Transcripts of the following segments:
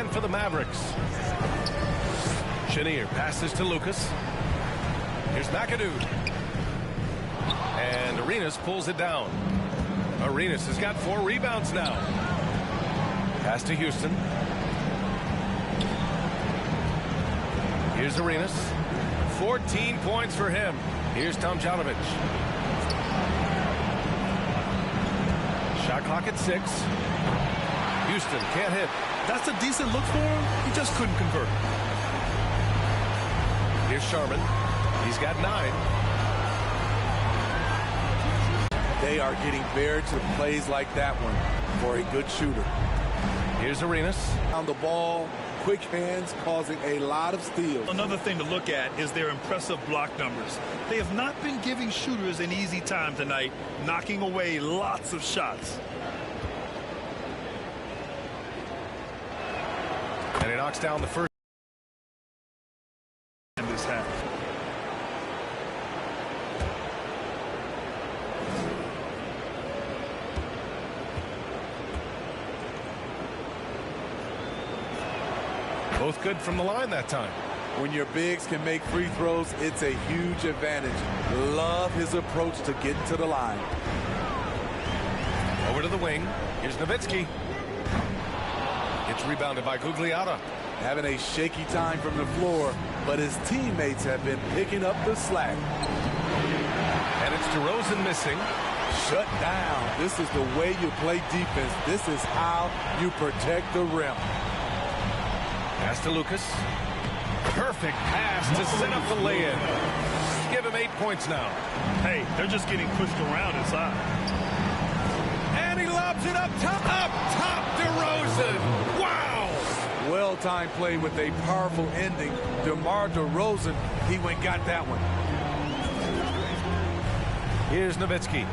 And for the Mavericks, Chenier passes to Lucas. Here's McAdoo. And Arenas pulls it down. Arenas has got 4 rebounds now. Pass to Houston. Here's Arenas. 14 points for him. Here's Tomjanovich. Shot clock at 6. Houston can't hit. That's a decent look for him. He just couldn't convert. Here's Sharman. He's got 9. They are getting bare to plays like that one for a good shooter. Here's Arenas. On the ball, quick hands causing a lot of steals. Another thing to look at is their impressive block numbers. They have not been giving shooters an easy time tonight, knocking away lots of shots. And he knocks down the first In this half. both good from the line that time. When your bigs can make free throws, it's a huge advantage. Love his approach to getting to the line. Over to the wing. Here's Nowitzki. It's rebounded by Gugliotta. Having a shaky time from the floor, but his teammates have been picking up the slack. And it's DeRozan missing. Shut down. This is the way you play defense. This is how you protect the rim. Pass to Lucas. Perfect pass to set up the lay-in. Give him 8 points now. Hey, they're just getting pushed around inside. And he lobs it up top, DeRozan. Wow! Well-timed play with a powerful ending. DeMar DeRozan, he went and got that one. Here's Nowitzki.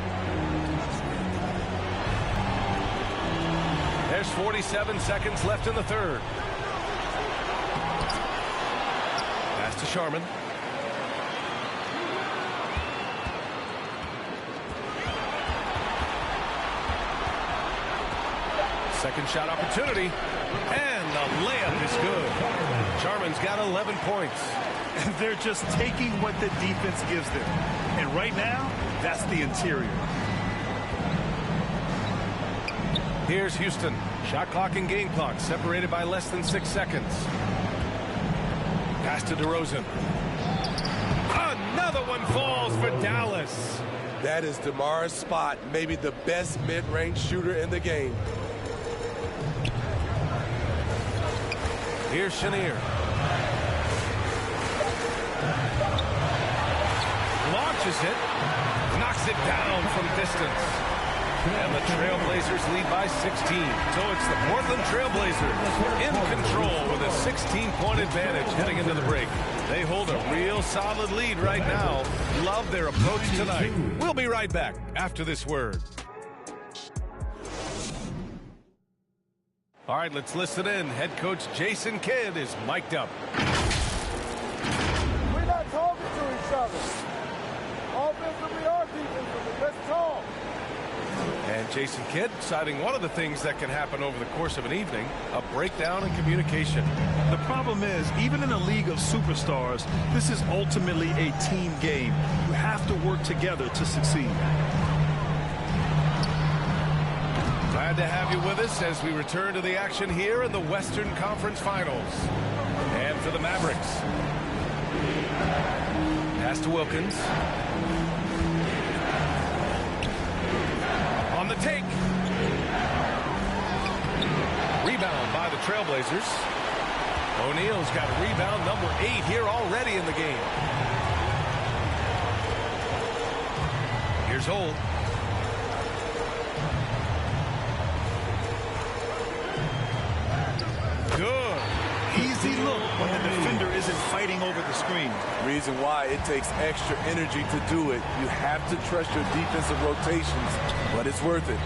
There's 47 seconds left in the third. Pass to Sharman. Second shot opportunity. And the layup is good. Sharman's got 11 points. They're just taking what the defense gives them. And right now, that's the interior. Here's Houston. Shot clock and game clock separated by less than 6 seconds. Pass to DeRozan. Another one falls for Dallas. That is DeMar's spot, maybe the best mid-range shooter in the game. Here's Chenier. Launches it. Knocks it down from distance. And the Trailblazers lead by 16. So it's the Portland Trailblazers in control with a 16-point advantage heading into the break. They hold a real solid lead right now. Love their approach tonight. We'll be right back after this word. All right, let's listen in. Head coach Jason Kidd is mic'd up. We're not talking to each other. Offensively or defensively, let's talk. And Jason Kidd citing one of the things that can happen over the course of an evening, a breakdown in communication. The problem is, even in a league of superstars, this is ultimately a team game. You have to work together to succeed. Glad to have you with us as we return to the action here in the Western Conference Finals. And for the Mavericks, pass to Wilkins. On the take. Rebound by the Trailblazers. O'Neal's got rebound number 8 here already in the game. Here's Holt. Good. Easy look when the defender isn't fighting over the screen. Reason why it takes extra energy to do it. You have to trust your defensive rotations, but it's worth it.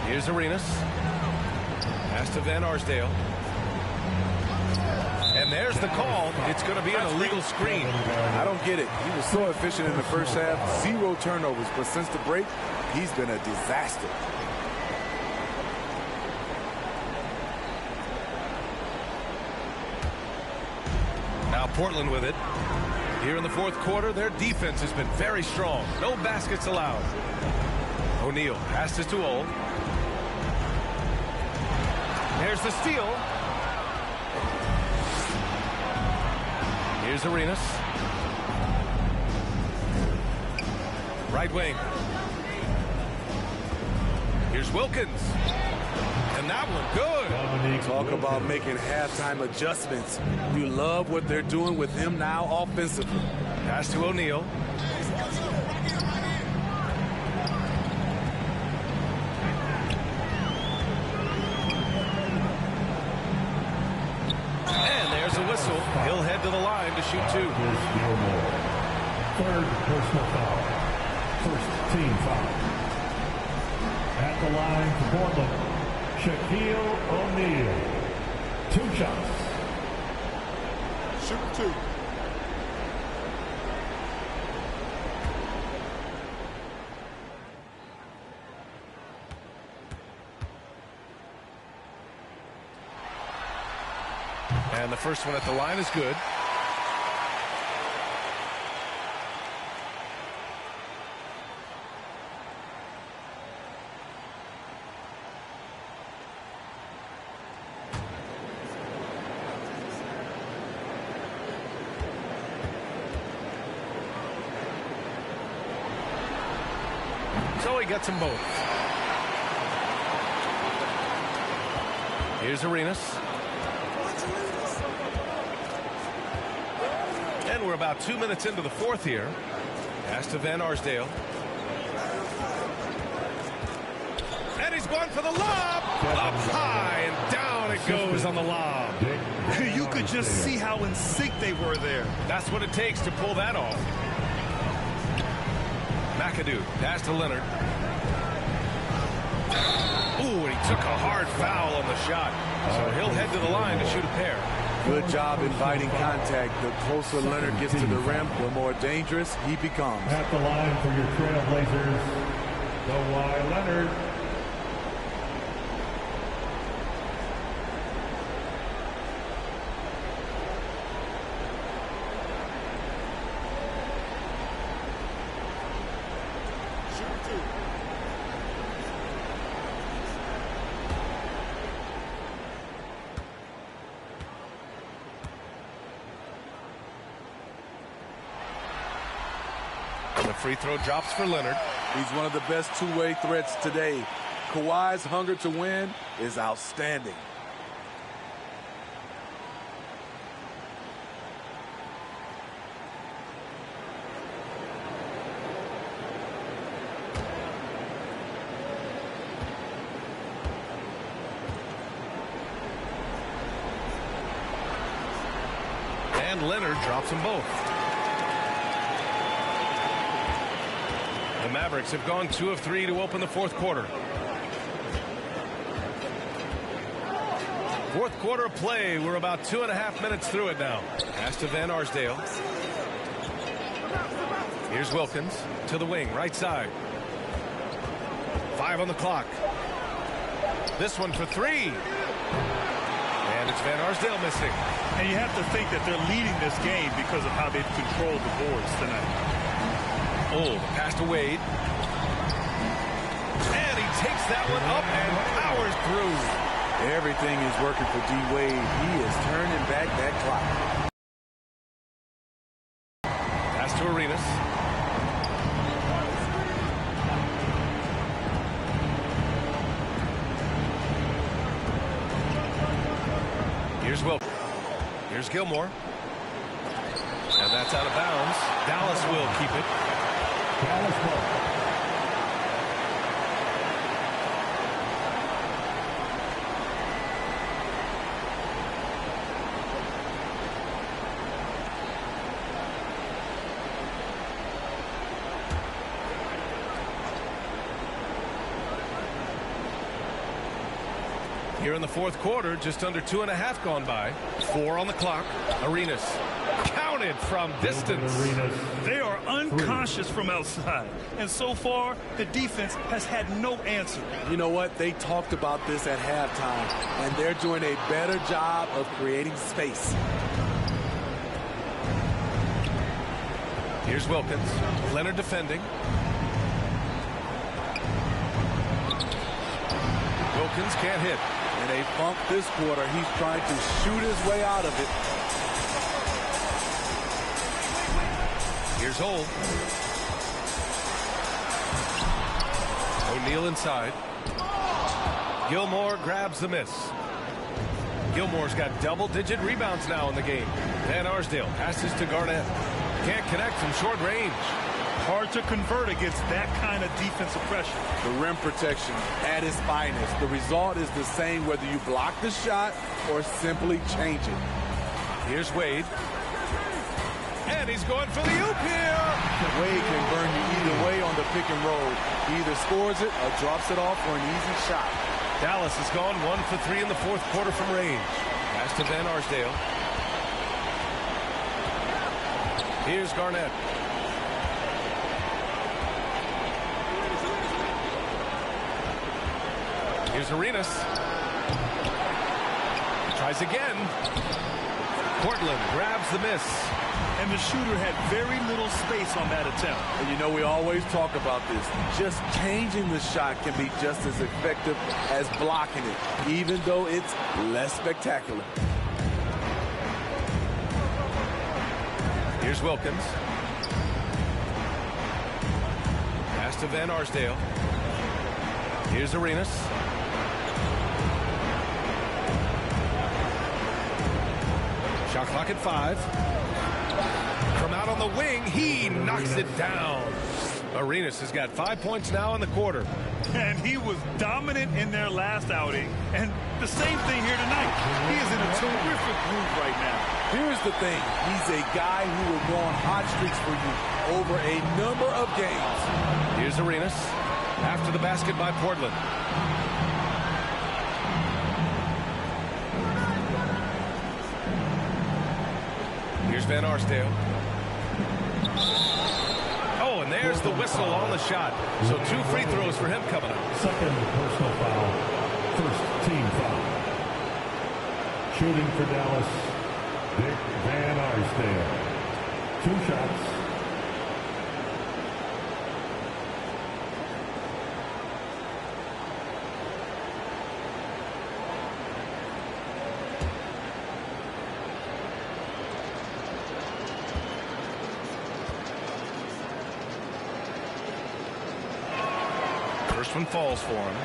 Here's Arenas. Pass to Van Arsdale. And there's the call. It's going to be an illegal screen. I don't get it. He was so efficient in the first half. 0 turnovers, but since the break, he's been a disaster. Portland with it. Here in the fourth quarter, their defense has been very strong. No baskets allowed. O'Neal passes to Ol. There's the steal. Here's Arenas. Right wing. Here's Wilkins. And that one good. Talk about making halftime adjustments. You love what they're doing with him now offensively. Pass to O'Neal. And there's a whistle. He'll head to the line to shoot two. Third personal foul. First team foul. At the line for Portland, Shaquille O'Neal. 2 shots. Shoot 2. And the first one at the line is good. So he gets them both. Here's Arenas. And we're about 2 minutes into the fourth here. Pass to Van Arsdale. And he's going for the lob. Up high and down it goes on the lob. You could just see how in sync they were there. That's what it takes to pull that off. McAdoo, pass to Leonard. Ooh, and he took a hard foul on the shot. So he'll head to the line to shoot a pair. Good job inviting contact. The closer Leonard gets to the rim, the more dangerous he becomes. At the line for your Trailblazers, Kawhi Leonard. The free throw drops for Leonard. He's one of the best two-way threats today. Kawhi's hunger to win is outstanding. And Leonard drops them both. The Mavericks have gone 2 of 3 to open the fourth quarter. Fourth quarter of play. We're about 2.5 minutes through it now. Pass to Van Arsdale. Here's Wilkins to the wing, right side. 5 on the clock. This one for 3. And it's Van Arsdale missing. And you have to think that they're leading this game because of how they've controlled the boards tonight. Oh, the pass to Wade. And he takes that one up and powers through. Everything is working for D-Wade. He is turning back that clock. Pass to Arenas. Here's Wilkins. Here's Gilmore. And that's out of bounds. Dallas will keep it. Dallas ball. Here in the fourth quarter, just under 2.5 gone by. 4 on the clock. Arenas counted from distance. They are unconscious from outside. And so far, the defense has had no answer. You know what? They talked about this at halftime, and they're doing a better job of creating space. Here's Wilkins. Leonard defending. Wilkins can't hit. In a funk this quarter, he's trying to shoot his way out of it. Here's Holt. O'Neal inside. Gilmore grabs the miss. Gilmore's got double-digit rebounds now in the game. Van Arsdale passes to Garnett. Can't connect from short range. Hard to convert against that kind of defensive pressure. The rim protection at its finest. The result is the same whether you block the shot or simply change it. Here's Wade. And he's going for the oop here. Wade can burn you either way on the pick and roll. He either scores it or drops it off for an easy shot. Dallas has gone 1 for 3 in the fourth quarter from range. Pass to Van Arsdale. Here's Garnett. Here's Arenas. Tries again. Portland grabs the miss. And the shooter had very little space on that attempt. And you know, we always talk about this. Just changing the shot can be just as effective as blocking it, even though it's less spectacular. Here's Wilkins. Pass to Van Arsdale. Here's Arenas. Shot clock at 5. From out on the wing, he knocks it down. Arenas has got 5 points now in the quarter. And he was dominant in their last outing. And the same thing here tonight. He is in a terrific groove right now. Here's the thing. He's a guy who will go on hot streaks for you over a number of games. Here's Arenas. After the basket by Portland. Here's Van Arsdale. Oh, and there's the whistle on the shot. So 2 free throws for him coming up. Second personal foul. First team foul. Shooting for Dallas, Dick Van Arsdale. 2 shots. First one falls for him.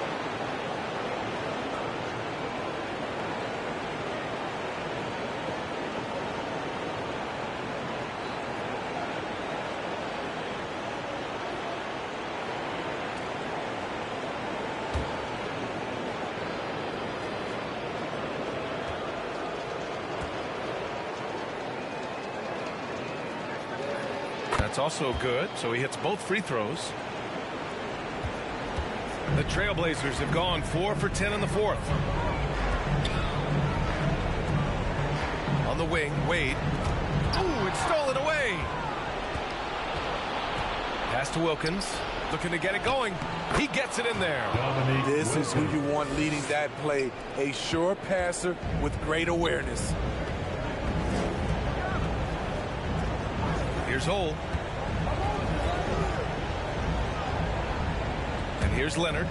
That's also good, so he hits both free throws. The Trailblazers have gone 4 for 10 in the fourth. On the wing, Wade. Ooh, it's stolen away. Pass to Wilkins. Looking to get it going. He gets it in there. This is who you want leading that play. A sure passer with great awareness. Here's Holt. Here's Leonard.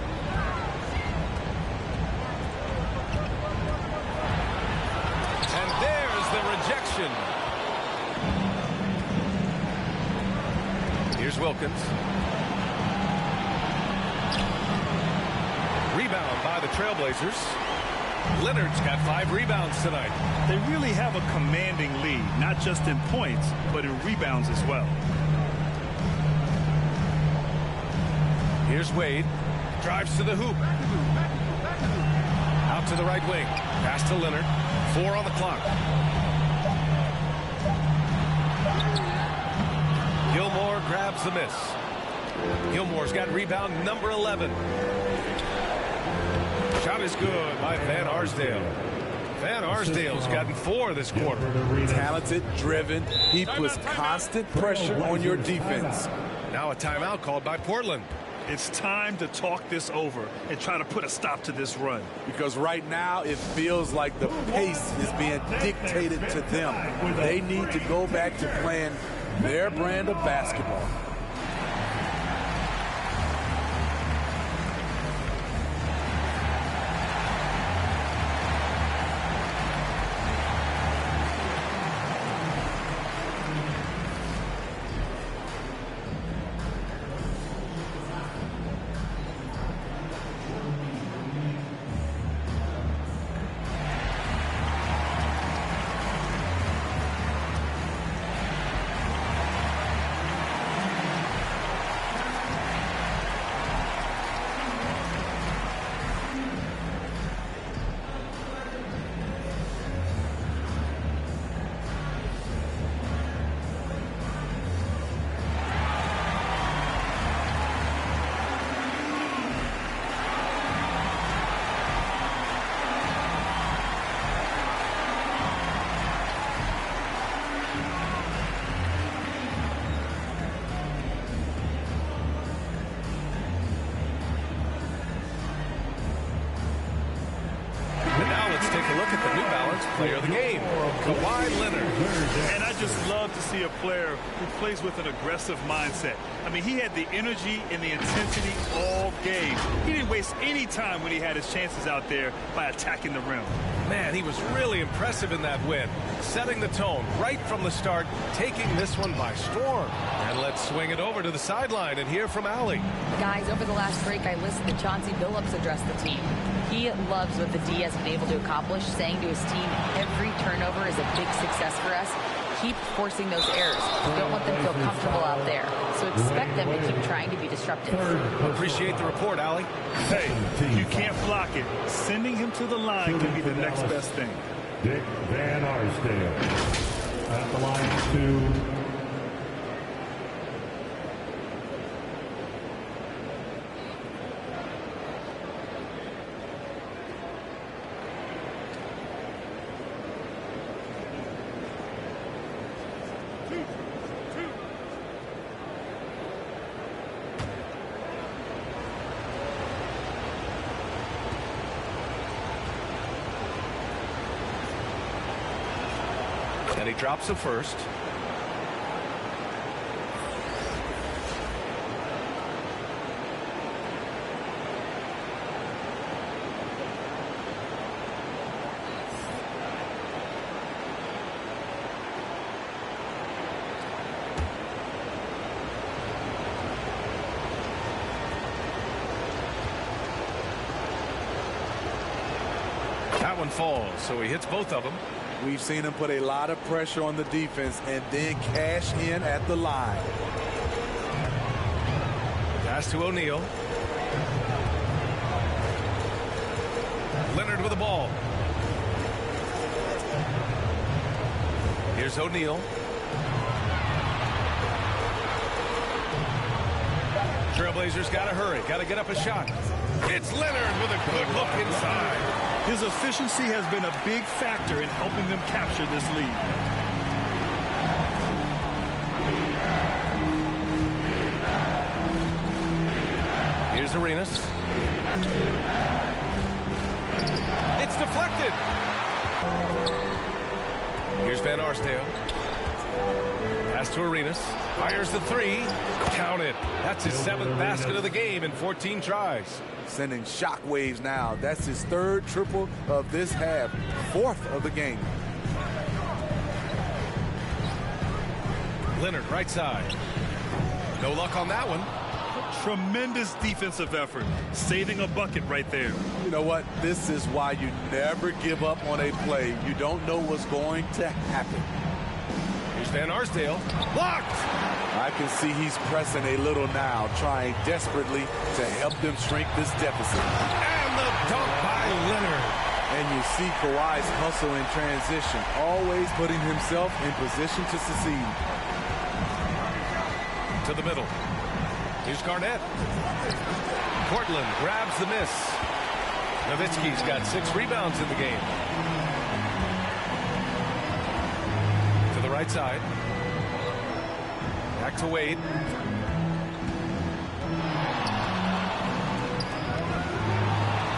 And there's the rejection. Here's Wilkins. Rebound by the Trailblazers. Leonard's got 5 rebounds tonight. They really have a commanding lead, not just in points, but in rebounds as well. Here's Wade. Drives to the hoop. Out to the right wing. Pass to Leonard. 4 on the clock. Gilmore grabs the miss. Gilmore's got rebound number 11. Shot is good by Van Arsdale. Van Arsdale's gotten 4 this quarter. Talented, driven. He puts constant pressure on your defense. Now a timeout called by Portland. It's time to talk this over and try to put a stop to this run. Because right now it feels like the pace is being dictated to them. They need to go back to playing their brand of basketball. Player of the game, Kawhi Leonard. And I just love to see a player who plays with an aggressive mindset. I mean, he had the energy and the intensity all game. He didn't waste any time when he had his chances out there by attacking the rim. Man, he was really impressive in that win, setting the tone right from the start, taking this one by storm. And let's swing it over to the sideline and hear from Allie. Guys, over the last break, I listened to Chauncey Billups address the team. He loves what the D has been able to accomplish, saying to his team, every turnover is a big success for us. Keep forcing those errors. Don't let them feel comfortable out there. So expect them to keep trying to be disruptive. Appreciate the report, Allie. Hey, you can't block it. Sending him to the line can be the next best thing. Dick Van Arsdale at the line to and he drops the first. That one falls, so he hits both of them. We've seen him put a lot of pressure on the defense and then cash in at the line. Pass to O'Neal. Leonard with the ball. Here's O'Neal. Trailblazers got to hurry. Got to get up a shot. It's Leonard with a good look inside. His efficiency has been a big factor in helping them capture this lead. Here's Arenas. It's deflected. Here's Van Arsdale. Pass to Arenas. Fires the three. Counted. That's his 7th basket of the game in 14 tries. Sending shockwaves now. That's his 3rd triple of this half. 4th of the game. Leonard right side. No luck on that one. Tremendous defensive effort. Saving a bucket right there. You know what? This is why you never give up on a play. You don't know what's going to happen. Here's Van Arsdale. Blocked! I can see he's pressing a little now, trying desperately to help them shrink this deficit. And the dunk by Leonard. And you see Kawhi's hustle in transition, always putting himself in position to succeed. To the middle. Here's Garnett. Portland grabs the miss. Nowitzki's got 6 rebounds in the game. To the right side. Back to Wade.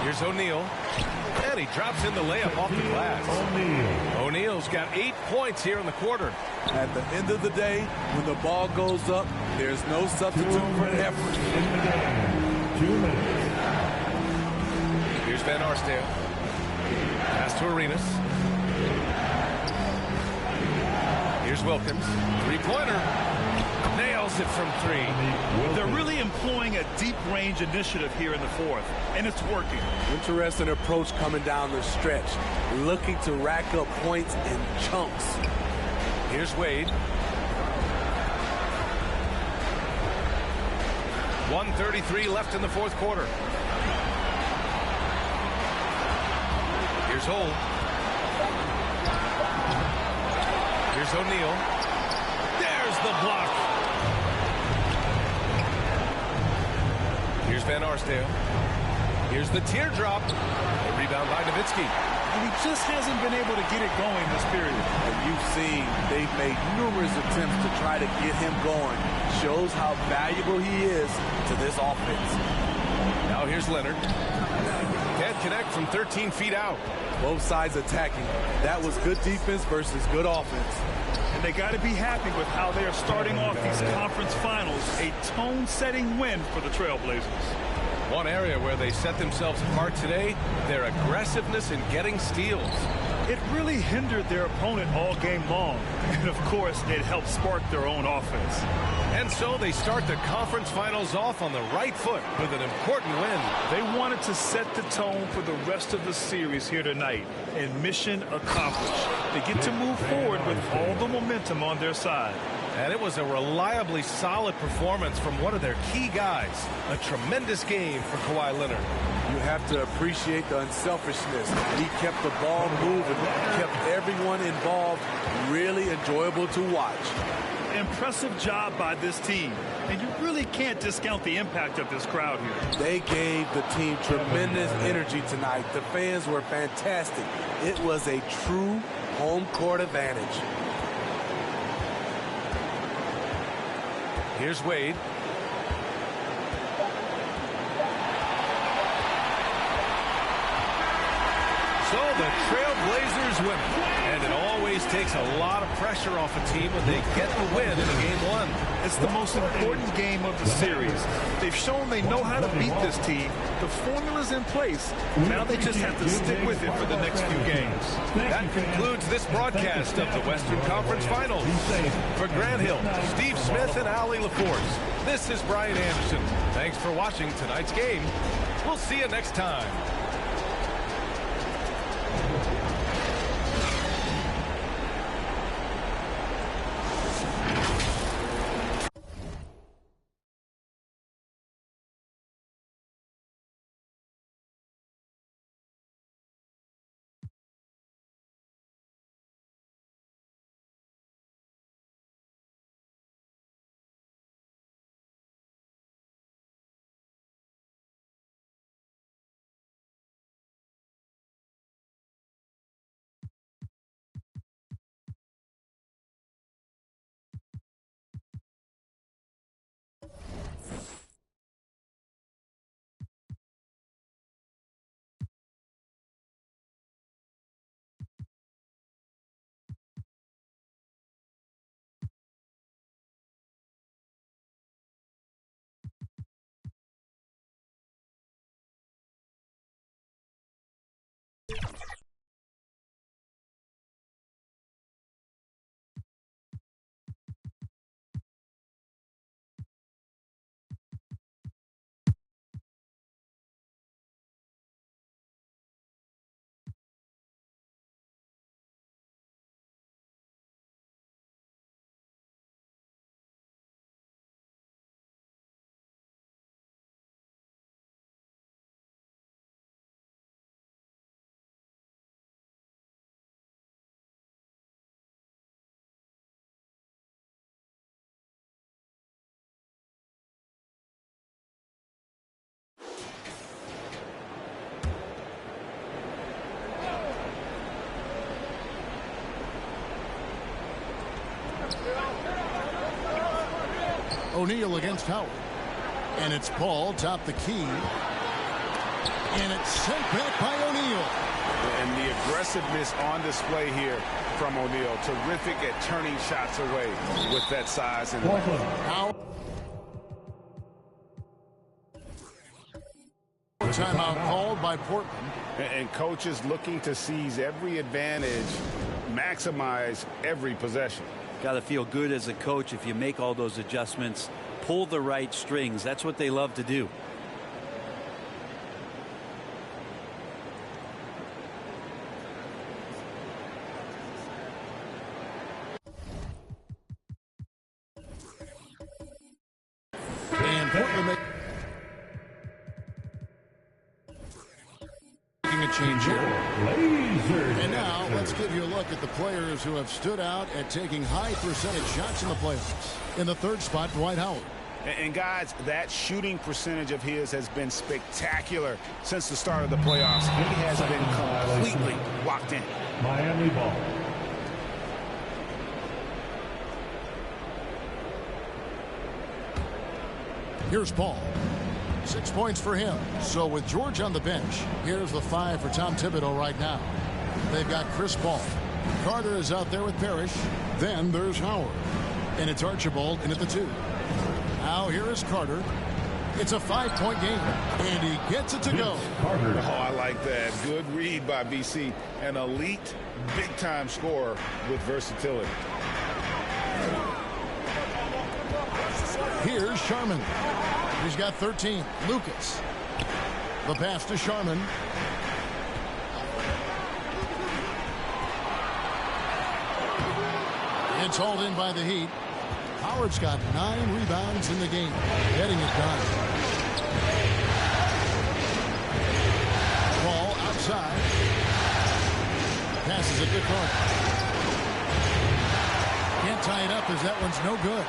Here's Here's O'Neal. And he drops in the layup off the glass. O'Neal's got 8 points here in the quarter. At the end of the day, when the ball goes up, there's no substitute for effort. 2 minutes. Here's Van Arsdale. Pass to Arenas. Here's Wilkins. Three-pointer. Nails it from 3. They're really employing a deep range initiative here in the fourth, and it's working. Interesting approach coming down the stretch, looking to rack up points in chunks. Here's Wade. 1:33 left in the fourth quarter. Here's Holt. Here's O'Neal. There's the block. Here's Van Arsdale. Here's the teardrop. A rebound by Nowitzki. And he just hasn't been able to get it going this period. And you've seen they've made numerous attempts to try to get him going. Shows how valuable he is to this offense. Now here's Leonard. Can't connect from 13 feet out. Both sides attacking. That was good defense versus good offense. And they got to be happy with how they are starting off these conference finals. A tone-setting win for the Trailblazers. One area where they set themselves apart today, their aggressiveness in getting steals. It really hindered their opponent all game long. And, of course, it helped spark their own offense. And so they start the conference finals off on the right foot with an important win. They wanted to set the tone for the rest of the series here tonight. And mission accomplished. They get to move forward with all the momentum on their side. And it was a reliably solid performance from one of their key guys. A tremendous game for Kawhi Leonard. You have to appreciate the unselfishness. He kept the ball moving, kept everyone involved. Really enjoyable to watch. Impressive job by this team. And you really can't discount the impact of this crowd here. They gave the team tremendous energy tonight. The fans were fantastic. It was a true home court advantage. Here's Wade. So the Trailblazers win. And it always takes a lot of pressure off a team when they get the win in Game 1. It's the most important game of the series. They've shown they know how to beat this team. The formula's in place. Now they just have to stick with it for the next few games. That concludes this broadcast of the Western Conference Finals. For Grant Hill, Steve Smith, and Allie LaForce, this is Brian Anderson. Thanks for watching tonight's game. We'll see you next time. O'Neal against Howard. And it's Paul top the key. And it's sent back by O'Neal. And the aggressiveness on display here from O'Neal. Terrific at turning shots away with that size. And now, timeout called by Portland. And coaches looking to seize every advantage, maximize every possession. Got to feel good as a coach if you make all those adjustments, pull the right strings. That's what they love to do. And Portland making a change here. And now let's give you a look at the players who have stood out at taking high percentage shots in the playoffs. In the third spot, Dwight Howard. And guys, that shooting percentage of his has been spectacular since the start of the playoffs. He has been completely locked in. Miami ball. Here's Paul. 6 points for him. So with George on the bench, here's the 5 for Tom Thibodeau right now. They've got Chris Paul. Carter is out there with Parrish. Then there's Howard. And it's Archibald in at the 2. Now here is Carter. It's a 5-point game. And he gets it to go. Oh, I like that. Good read by BC. An elite, big-time scorer with versatility. Here's Sharman. He's got 13. Lucas. The pass to Sharman. It's hauled in by the Heat. Howard's got 9 rebounds in the game. Getting it done. Ball outside. Passes it to Carter. Can't tie it up as that one's no good.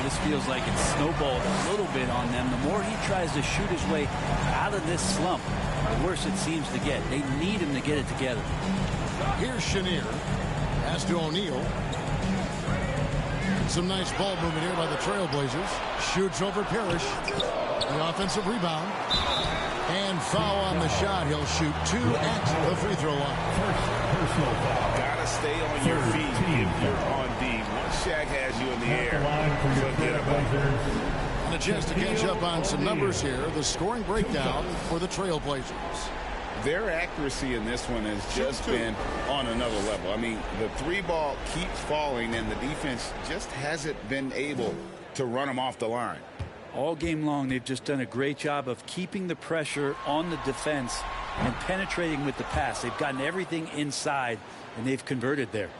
This feels like it's snowballed a little bit on them. The more he tries to shoot his way out of this slump, the worse it seems to get. They need him to get it together. Here's Chenier. Pass to O'Neal. Some nice ball movement here by the Trailblazers. Shoots over Parrish. The offensive rebound. And foul on the shot. He'll shoot 2 at the free throw line. Personal foul. Gotta stay on your feet if you're on D. Once Shaq has you in the air, And a chance to catch up on some numbers here. The scoring breakdown for the Trailblazers. Their accuracy in this one has just been on another level. I mean, the 3-ball keeps falling, and the defense just hasn't been able to run them off the line. All game long, they've just done a great job of keeping the pressure on the defense and penetrating with the pass. They've gotten everything inside, and they've converted there.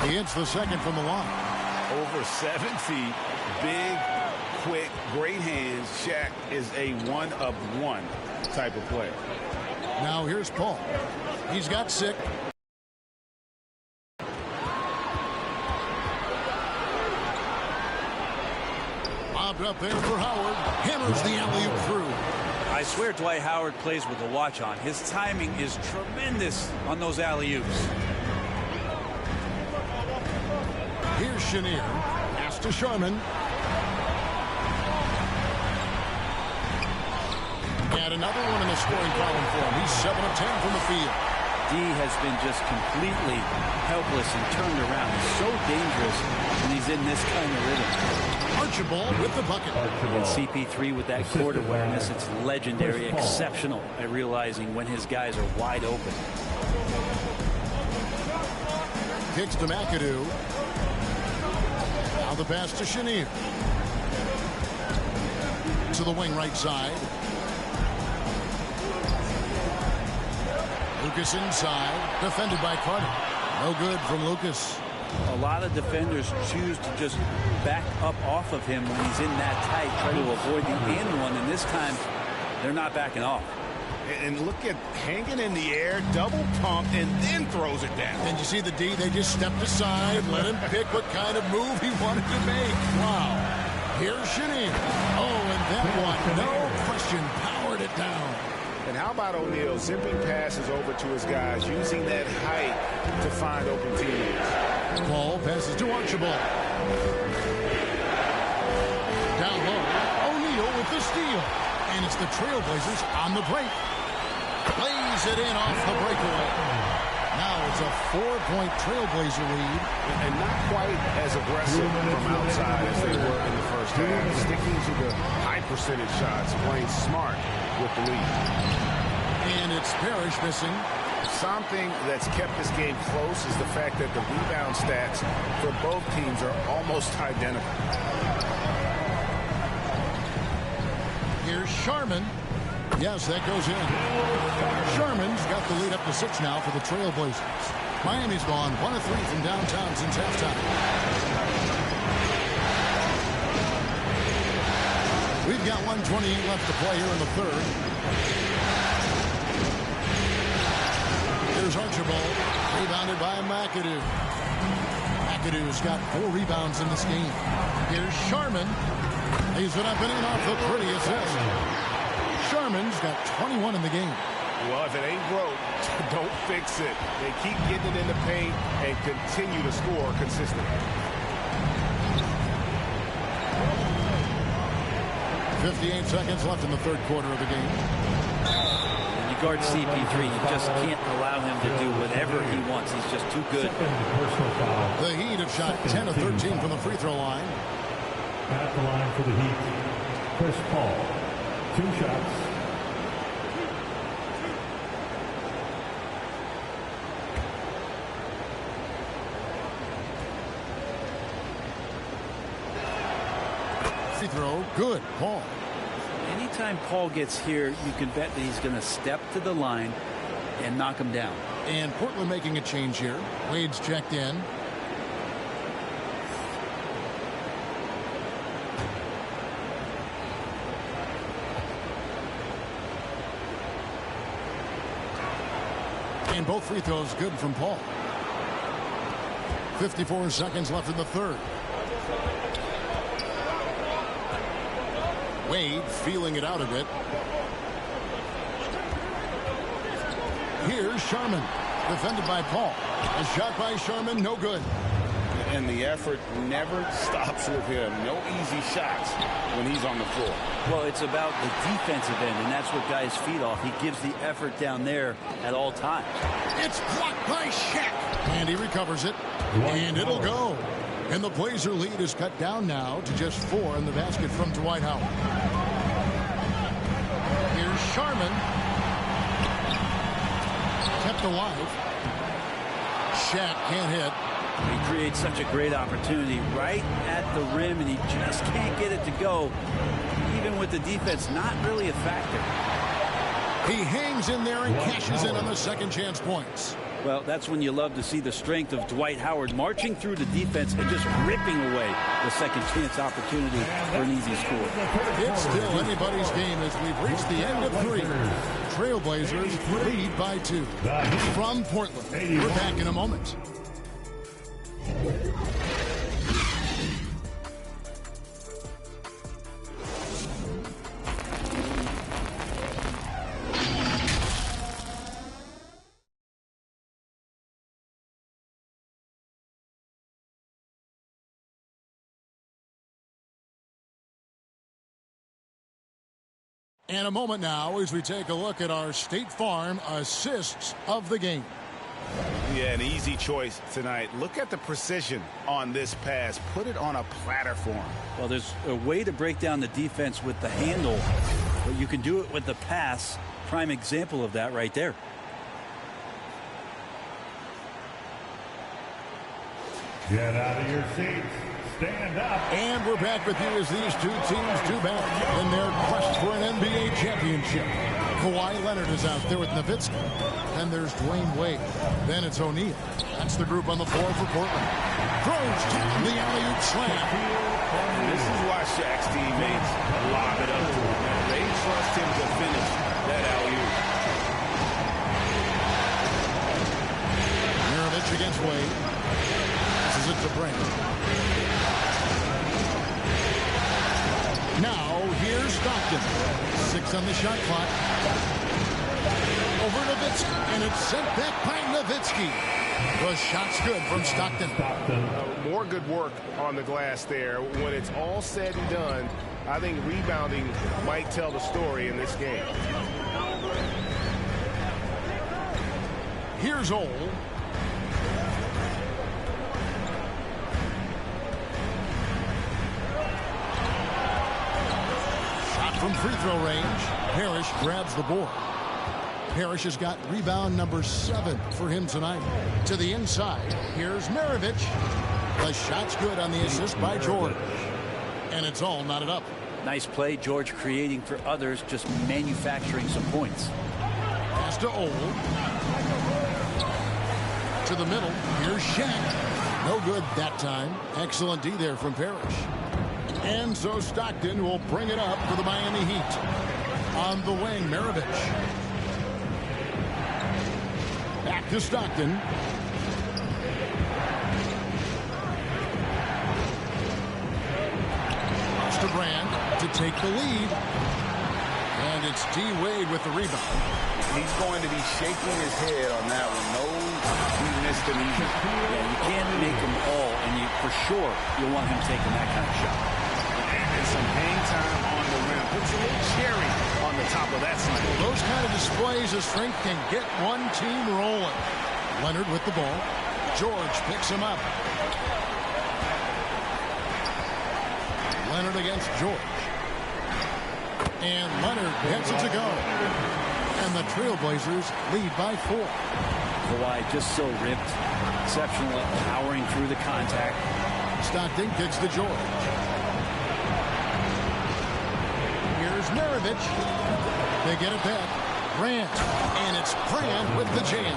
He hits the second from the line. Over 7 feet, big, quick, great hands. Shaq is a one-of-one type of player. Now here's Paul. He's got 6. Lobbed up there for Howard. Hammers the alley-oop through. I swear Dwight Howard plays with a watch on. His timing is tremendous on those alley-oops. Here's Chenier. Pass to Sharman. And another one in the scoring column for him. He's 7 of 10 from the field. D has been just completely helpless and turned around. He's so dangerous when he's in this kind of rhythm. Archibald with the bucket. And CP3 with that court awareness, it's legendary, exceptional at realizing when his guys are wide open. Kicks to McAdoo. Now the pass to Chenier. To the wing right side. Lucas inside. Defended by Carter. No good from Lucas. A lot of defenders choose to just back up off of him when he's in that tight, try to avoid the in one, and this time they're not backing off. And look at hanging in the air, double pump, and then throws it down. And you see the D, they just stepped aside, let him pick what kind of move he wanted to make. Wow. Here's Chenier. Oh, and that one, no question, powered it down. And how about O'Neal zipping passes over to his guys, using that height to find open teammates. Paul passes to Archibald. Down low, O'Neal with the steal. And it's the Trailblazers on the break. Plays it in off the breakaway. Now it's a 4-point Trailblazer lead. And not quite as aggressive from outside as they were in the first half. Sticking to the high percentage shots, playing smart with the lead. And it's Parrish missing. Something that's kept this game close is the fact that the rebound stats for both teams are almost identical. Here's Sharman. Yes, that goes in. Sharman's got the lead up to 6 now for the Trailblazers. Miami's gone 1 of 3 from downtown since halftime. We've got 1:28 left to play here in the third. Here's Archibald, rebounded by McAdoo. McAdoo's got 4 rebounds in this game. Here's Sharman. He's been up and in off the pretty assist. Sharman's got 21 in the game. Well, if it ain't broke, don't fix it. They keep getting it in the paint and continue to score consistently. 58 seconds left in the third quarter of the game. When you guard CP3, you just can't allow him to do whatever he wants. He's just too good. The Heat have shot 10 of 13 from the free throw line. At the line for the Heat, Chris Paul. 2 shots. Free throw, good, Paul. Anytime Paul gets here, you can bet that he's going to step to the line and knock him down. And Portland making a change here. Wade's checked in. And both free throws good from Paul. 54 seconds left in the third. Wade feeling it out a bit. Here's Sharman, defended by Paul. A shot by Sharman, no good. And the effort never stops with him. No easy shots when he's on the floor. Well, it's about the defensive end, and that's what guys feed off. He gives the effort down there at all times. It's blocked by Shaq. And he recovers it. And it'll go. And the Blazer lead is cut down now to just 4 in the basket from Dwight Howard. Here's Sharman. Kept alive. Shaq can't hit. He creates such a great opportunity right at the rim, and he just can't get it to go. Even with the defense not really a factor. He hangs in there and cashes in on the second chance points. Well, that's when you love to see the strength of Dwight Howard marching through the defense and just ripping away the second chance opportunity for an easy score. It's still anybody's game as we've reached the end of 3. Trailblazers lead by 2. From Portland, we're back in a moment. And a moment now as we take a look at our State Farm assists of the game. Yeah, an easy choice tonight. Look at the precision on this pass. Put it on a platter for him. Well, there's a way to break down the defense with the handle, but you can do it with the pass. Prime example of that right there. Get out of your seats. Stand up. And we're back with you as these 2 teams do battle in their quest for an NBA championship. Kawhi Leonard is out there with Nowitzki. Then there's Dwayne Wade. Then it's O'Neal. That's the group on the floor for Portland. Throws down the alley-oop slam. This is why Shaq's teammates lob it up to him. They trust him to finish that alley-oop. Wade. This is it to Brand. Now, here's Stockton. 6 on the shot clock. Over Nowitzki, and it's sent back by Nowitzki. The shot's good from Stockton. More good work on the glass there. When it's all said and done, I think rebounding might tell the story in this game. Here's Ole. Shot from free throw range. Parrish grabs the board. Parrish has got rebound number 7 for him tonight. To the inside, here's Maravich. The shot's good on the assist by George. And it's all knotted up. Nice play, George, creating for others, just manufacturing some points. Pass to Ole. To the middle, here's Shaq. No good that time. Excellent D there from Parrish. And so Stockton will bring it up for the Miami Heat. On the wing, Maravich. Back to Stockton. Pass to Brand to take the lead. And it's D. Wade with the rebound. He's going to be shaking his head on that one. No, he missed it easy. Yeah, you can't make them all, and for sure you'll want him taking that kind of shot. And some hang time on the rim. Puts a little cherry on the top of that slam. Those kind of displays of strength can get one team rolling. Leonard with the ball. George picks him up. Leonard against George. And Leonard gets it to go. And the Trailblazers lead by 4. Kawhi just so ripped. Exceptional at powering through the contact. Stockton kicks to George. Here's Maravich. They get it back. Grant. And it's Grant with the jam.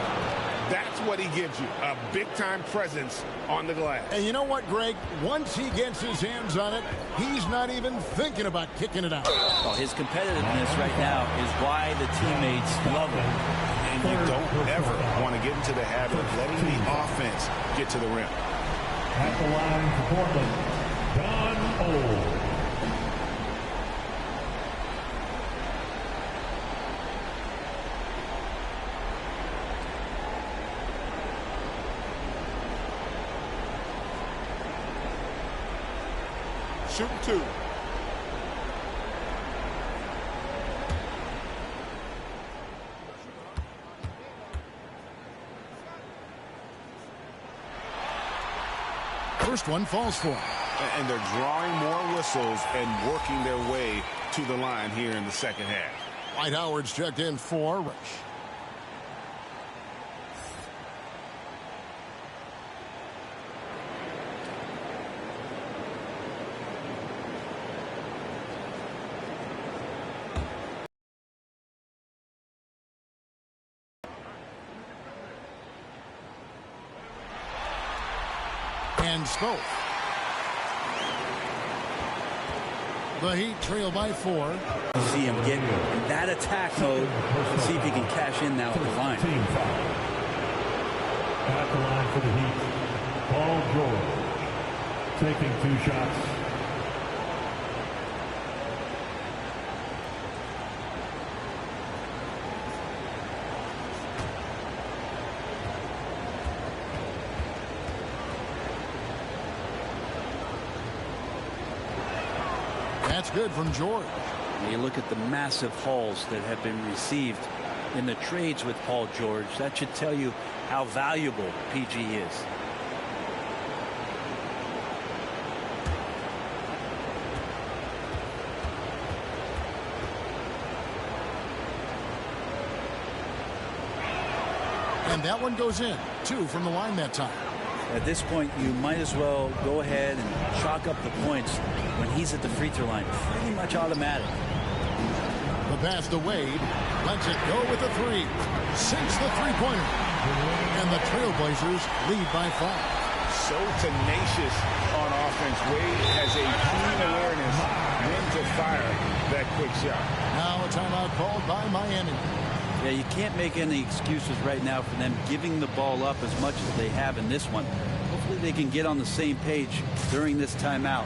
That's what he gives you, a big-time presence on the glass. And you know what, Greg? Once he gets his hands on it, he's not even thinking about kicking it out. Oh, his competitiveness right now is why the teammates love him. And you don't ever want to get into the habit of letting the offense get to the rim. At the line for Portland, Don Ole. Shooting 2. First one falls for him. And they're drawing more whistles and working their way to the line here in the second half. Dwight Howard's checked in for Rush. And Spoke. The Heat trail by 4. See him get in that attack mode. See if he can cash in now at the line. Team foul. At the line for the Heat, Paul George taking 2 shots. That's good from George. You look at the massive hauls that have been received in the trades with Paul George. That should tell you how valuable PG is. And that one goes in. 2 from the line that time. At this point, you might as well go ahead and chalk up the points when he's at the free throw line. Pretty much automatic. The pass to Wade. Lets it go with the 3. Sinks the three-pointer. And the Trailblazers lead by 5. So tenacious on offense. Wade has a keen awareness when to fire that quick shot. Now a timeout called by Miami. Yeah, you can't make any excuses right now for them giving the ball up as much as they have in this one. Hopefully they can get on the same page during this timeout.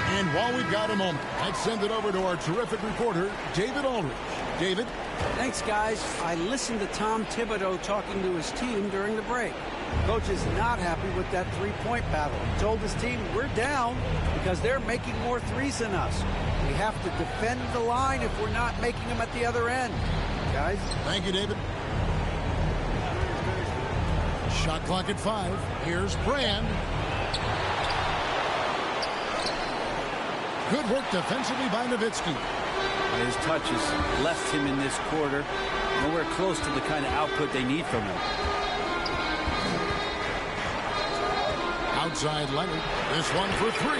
And while we've got a moment, let's send it over to our terrific reporter, David Aldridge. David? Thanks, guys. I listened to Tom Thibodeau talking to his team during the break. Coach is not happy with that three-point battle. He told his team, we're down because they're making more threes than us. We have to defend the line if we're not making them at the other end. Guys? Thank you, David. Shot clock at 5. Here's Brand. Good work defensively by Nowitzki. His touches left him in this quarter. Nowhere close to the kind of output they need from him. Outside Leonard. This one for 3.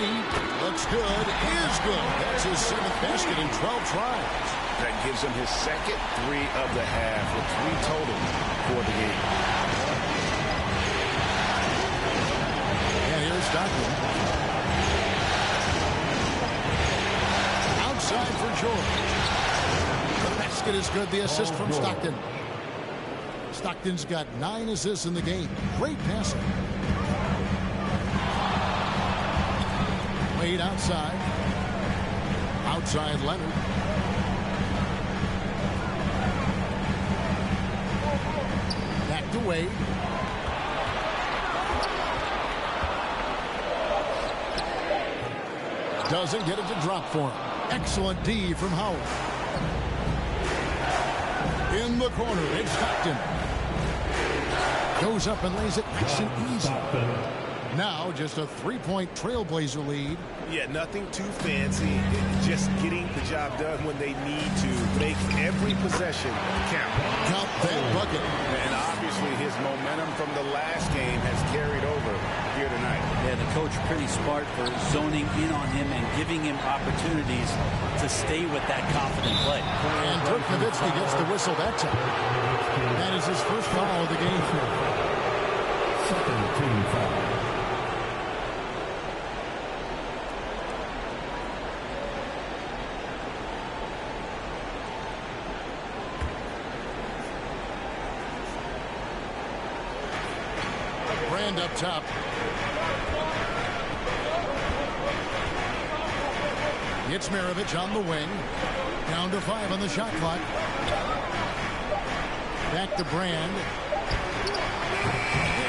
Looks good. Is good. That's his 7th basket in 12 tries. That gives him his second 3 of the half with 3 total for the game. And here's Stockton. Outside for George. The basket is good. The assist from Stockton. Stockton's got 9 assists in the game. Great passing. Wade outside. Outside Leonard. Back to Wade. Doesn't get it to drop for him. Excellent D from Howard. In the corner, it's Stockton. Goes up and lays it nice and easy. Now just a 3-point Trailblazer lead. Yeah, nothing too fancy. Just getting the job done when they need to. Make every possession count. Count that bucket. And obviously his momentum from the last game has carried over here tonight. Yeah, the coach pretty smart for zoning in on him and giving him opportunities to stay with that confident play. And Dirk Nowitzki gets the whistle that time. That is his first foul of the game. Second team foul. Brand up top. It's Maravich on the wing. Down to 5 on the shot clock. Back to Brand.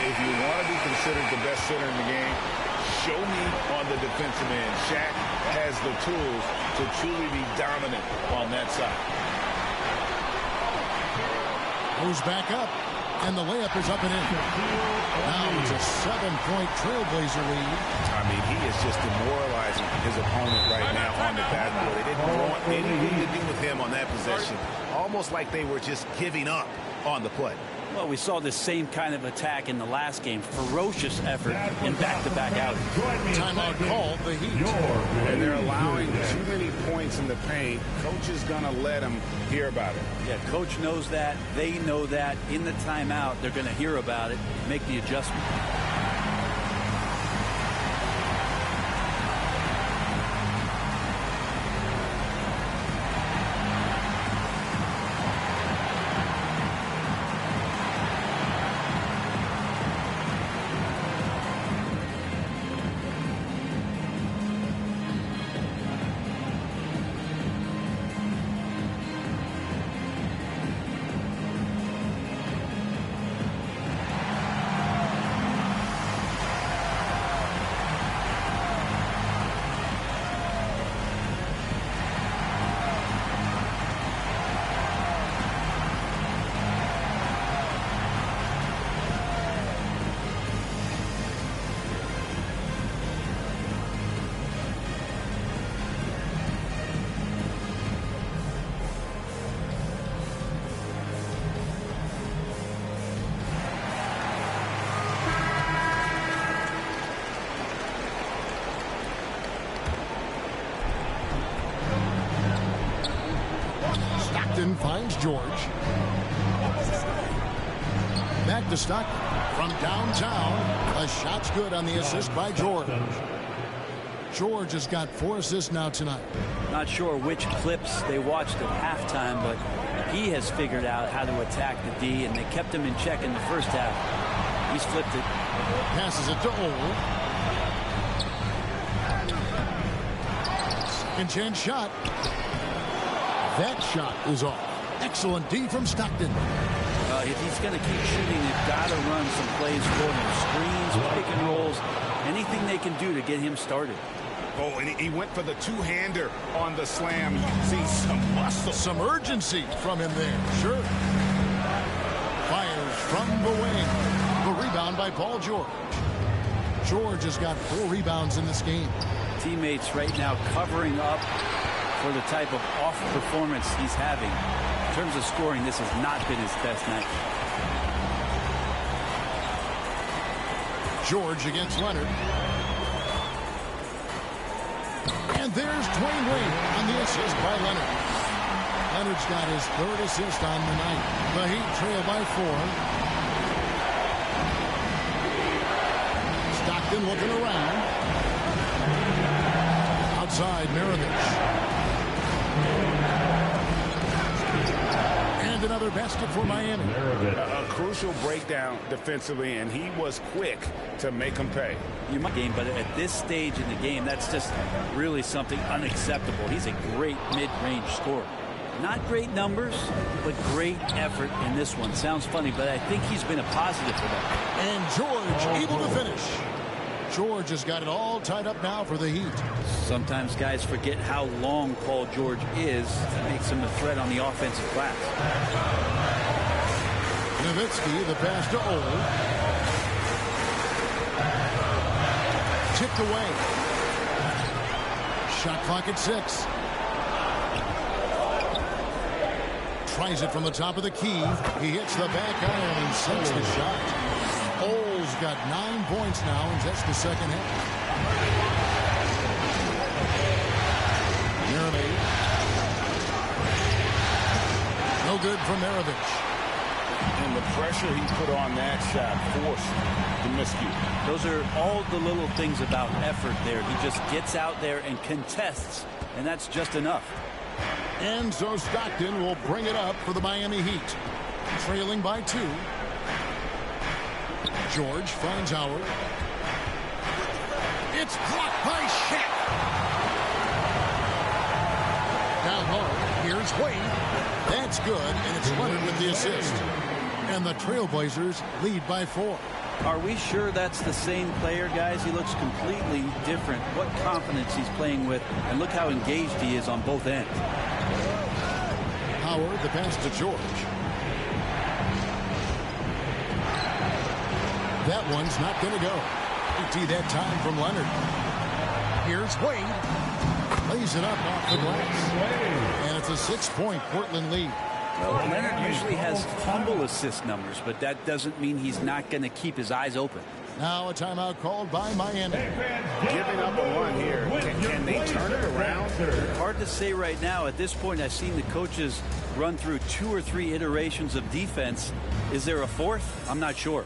If you want to be considered the best center in the game, show me on the defensive end. Shaq has the tools to truly be dominant on that side. Goes back up. And the layup is up and in. Now it's a 7-point Trailblazer lead. I mean, he is just demoralizing his opponent right now on the backboard. They didn't want anything to do with him on that possession. Almost like they were just giving up on the play. Well, we saw this same kind of attack in the last game. Ferocious effort in back-to-back outings. Timeout called the Heat. And they're allowing too many points in the paint. Coach is going to let them hear about it. Yeah, coach knows that. They know that. In the timeout, they're going to hear about it, make the adjustment. Stockton finds George. Back to Stockton. From downtown, a shot's good on the assist by George. George has got 4 assists now tonight. Not sure which clips they watched at halftime, but he has figured out how to attack the D, and they kept him in check in the first half. He's flipped it. Passes it to Ole. Second chance shot. That shot is off. Excellent D from Stockton. If he's going to keep shooting, they've got to run some plays for him. Screens, pick and rolls, anything they can do to get him started. Oh, and he went for the two-hander on the slam. See some muscle. Some urgency from him there. Sure. Fires from the wing. The rebound by Paul George. George has got 4 rebounds in this game. Teammates right now covering up for the type of off performance he's having. In terms of scoring, this has not been his best night. George against Leonard. And there's Dwayne Wade on the assist by Leonard. Leonard's got his 3rd assist on the night. The Heat trail by 4. Stockton looking around. Outside, Maravich. And another basket for Miami. A crucial breakdown defensively, and he was quick to make him pay. You might game, but at this stage in the game, that's just really something unacceptable. He's a great mid-range scorer. Not great numbers, but great effort in this one. Sounds funny, but I think he's been a positive for them. And George able to finish. George has got it all tied up now for the Heat. Sometimes guys forget how long Paul George is. That makes him a threat on the offensive glass. Nowitzki, the pass to Ole. Tipped away. Shot clock at 6. Tries it from the top of the key. He hits the back iron and sinks the shot. Ole's got 9 points now in just the second half. Maravich. No good from Maravich. And the pressure he put on that shot forced the miscue. Those are all the little things about effort there. He just gets out there and contests, and that's just enough. And so Stockton will bring it up for the Miami Heat. Trailing by 2. George finds Howard. It's blocked by Shaq. Down low. Here's Wade. That's good, and it's Leonard with the assist. And the Trailblazers lead by 4. Are we sure that's the same player, guys? He looks completely different. What confidence he's playing with, and look how engaged he is on both ends. Howard, the pass to George. That one's not going to go. Empty that time from Leonard. Here's Wade. Lays it up off the glass. And it's a 6-point Portland lead. Well, Leonard usually has fumble assist numbers, but that doesn't mean he's not going to keep his eyes open. Now a timeout called by Miami. Giving up a run here. Can they turn it around? Hard to say right now. At this point, I've seen the coaches run through 2 or 3 iterations of defense. Is there a 4th? I'm not sure.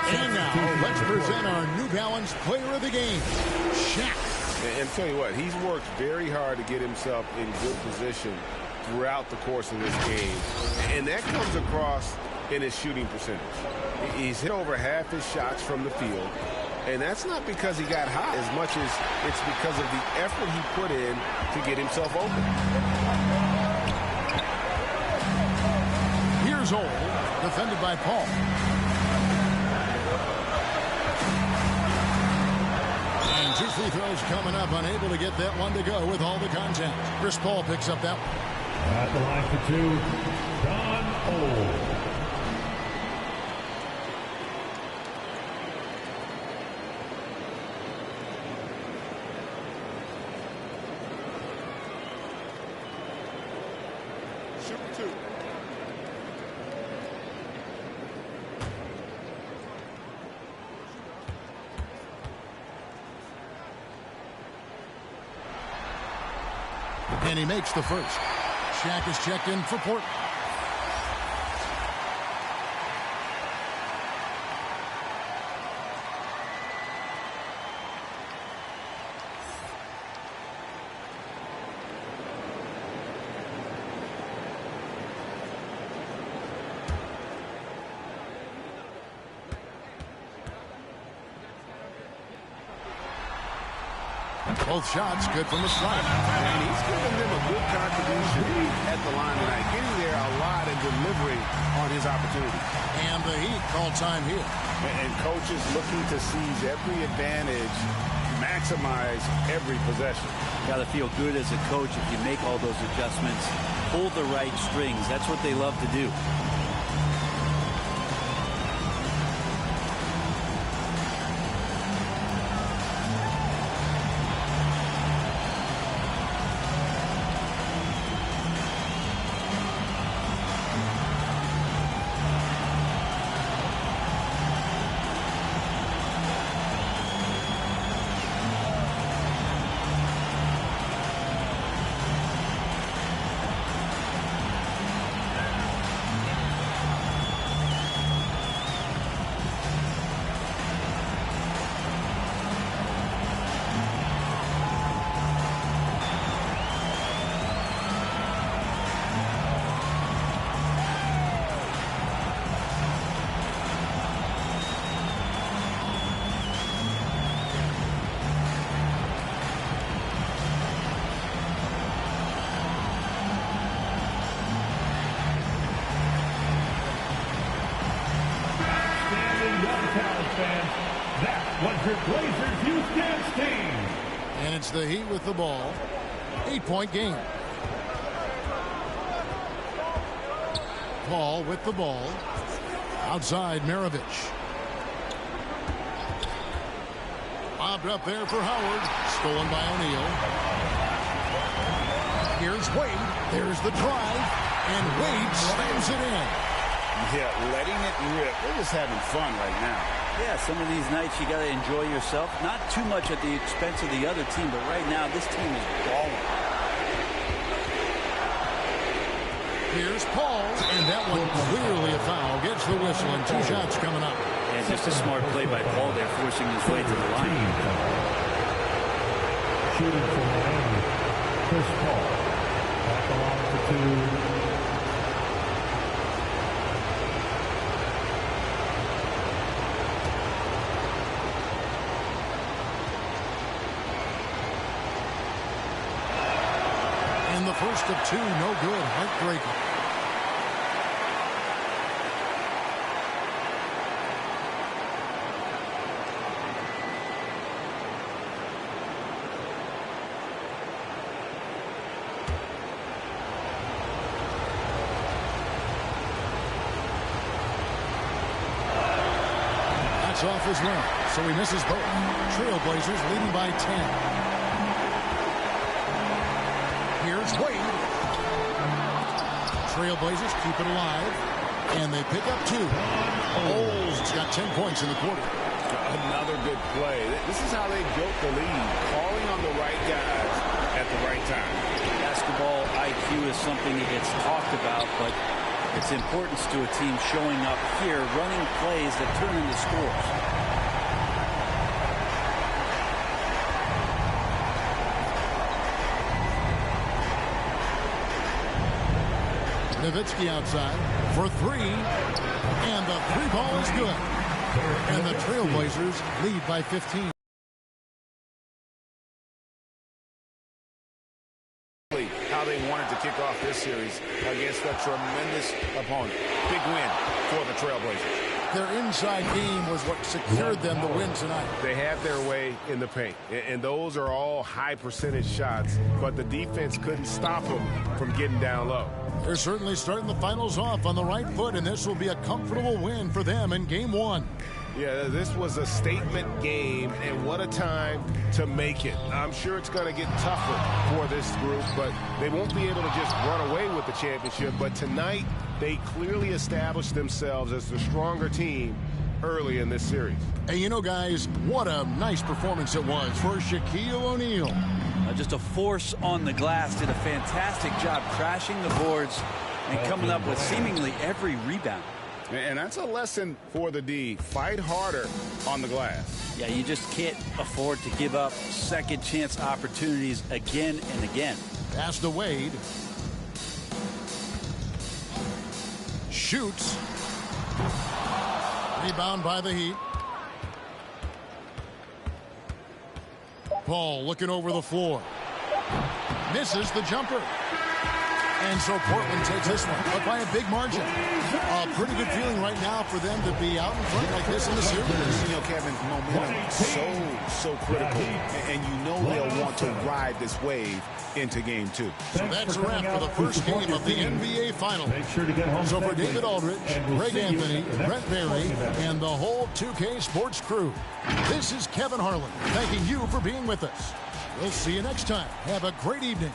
And now, let's present our New Balance player of the game, Shaq. And tell you what, he's worked very hard to get himself in good position throughout the course of this game. And that comes across in his shooting percentage. He's hit over half his shots from the field. And that's not because he got hot as much as it's because of the effort he put in to get himself open. Here's Ole, defended by Paul. And 2 free throws coming up, unable to get that one to go with all the contact. Chris Paul picks up that one. At the line for 2, Don Ole. And he makes the first. Shaq is checked in for Portland. Both shots good from the slide. And he's given them a good contribution at the line tonight, getting there a lot and delivering on his opportunities. And the Heat call time here. And coaches looking to seize every advantage, maximize every possession. Got to feel good as a coach if you make all those adjustments, pull the right strings. That's what they love to do. And it's the Heat with the ball. 8-point game. Paul with the ball. Outside Maravich. Bobbed up there for Howard. Stolen by O'Neal. Here's Wade. There's the drive. And Wade slams it in. Yeah, letting it rip. They're just having fun right now. Yeah, some of these nights you got to enjoy yourself. Not too much at the expense of the other team, but right now this team is balling. Here's Paul, and that one clearly a foul. Gets the whistle, and 2 shots coming up. And just a smart play by Paul there, forcing his way to the line. Shooting for Miami, Chris Paul. At the line for 2. And the first of 2, no good. Heartbreaker. That's off as well, so he misses both. Trailblazers leading by 10. Here's Wade. Trailblazers keep it alive. And they pick up 2. Oles got 10 points in the quarter. Another good play. This is how they built the lead. Calling on the right guys at the right time. Basketball IQ is something that gets talked about, but its importance to a team showing up here, running plays that turn into scores. Nowitzki outside for three. And the three ball is good. And the Trailblazers lead by 15. How they wanted to kick off this series against a tremendous opponent. Big win for the Trailblazers. Their inside game was what secured them the win tonight. They had their way in the paint, and those are all high percentage shots, but the defense couldn't stop them from getting down low. They're certainly starting the finals off on the right foot, and this will be a comfortable win for them in game one. Yeah, this was a statement game, and what a time to make it. I'm sure it's going to get tougher for this group, but they won't be able to just run away with the championship. But tonight, they clearly established themselves as the stronger team early in this series. And you know, guys, what a nice performance it was for Shaquille O'Neal. Just a force on the glass. Did a fantastic job crashing the boards and coming up with seemingly every rebound. And that's a lesson for the D. Fight harder on the glass. Yeah, you just can't afford to give up second chance opportunities again and again. Pass to Wade. Shoots. Rebound by the Heat. Paul looking over the floor. Misses the jumper. And so Portland takes this one, but by a big margin. A pretty good feeling right now for them to be out in front like this in the series. You know, Kevin, momentum so critical. And you know they'll want to ride this wave into game two. So that's a wrap for the first game of the NBA Finals. So for David Aldridge, Greg Anthony, Brent Barry, and the whole 2K Sports crew, this is Kevin Harlan thanking you for being with us. We'll see you next time. Have a great evening.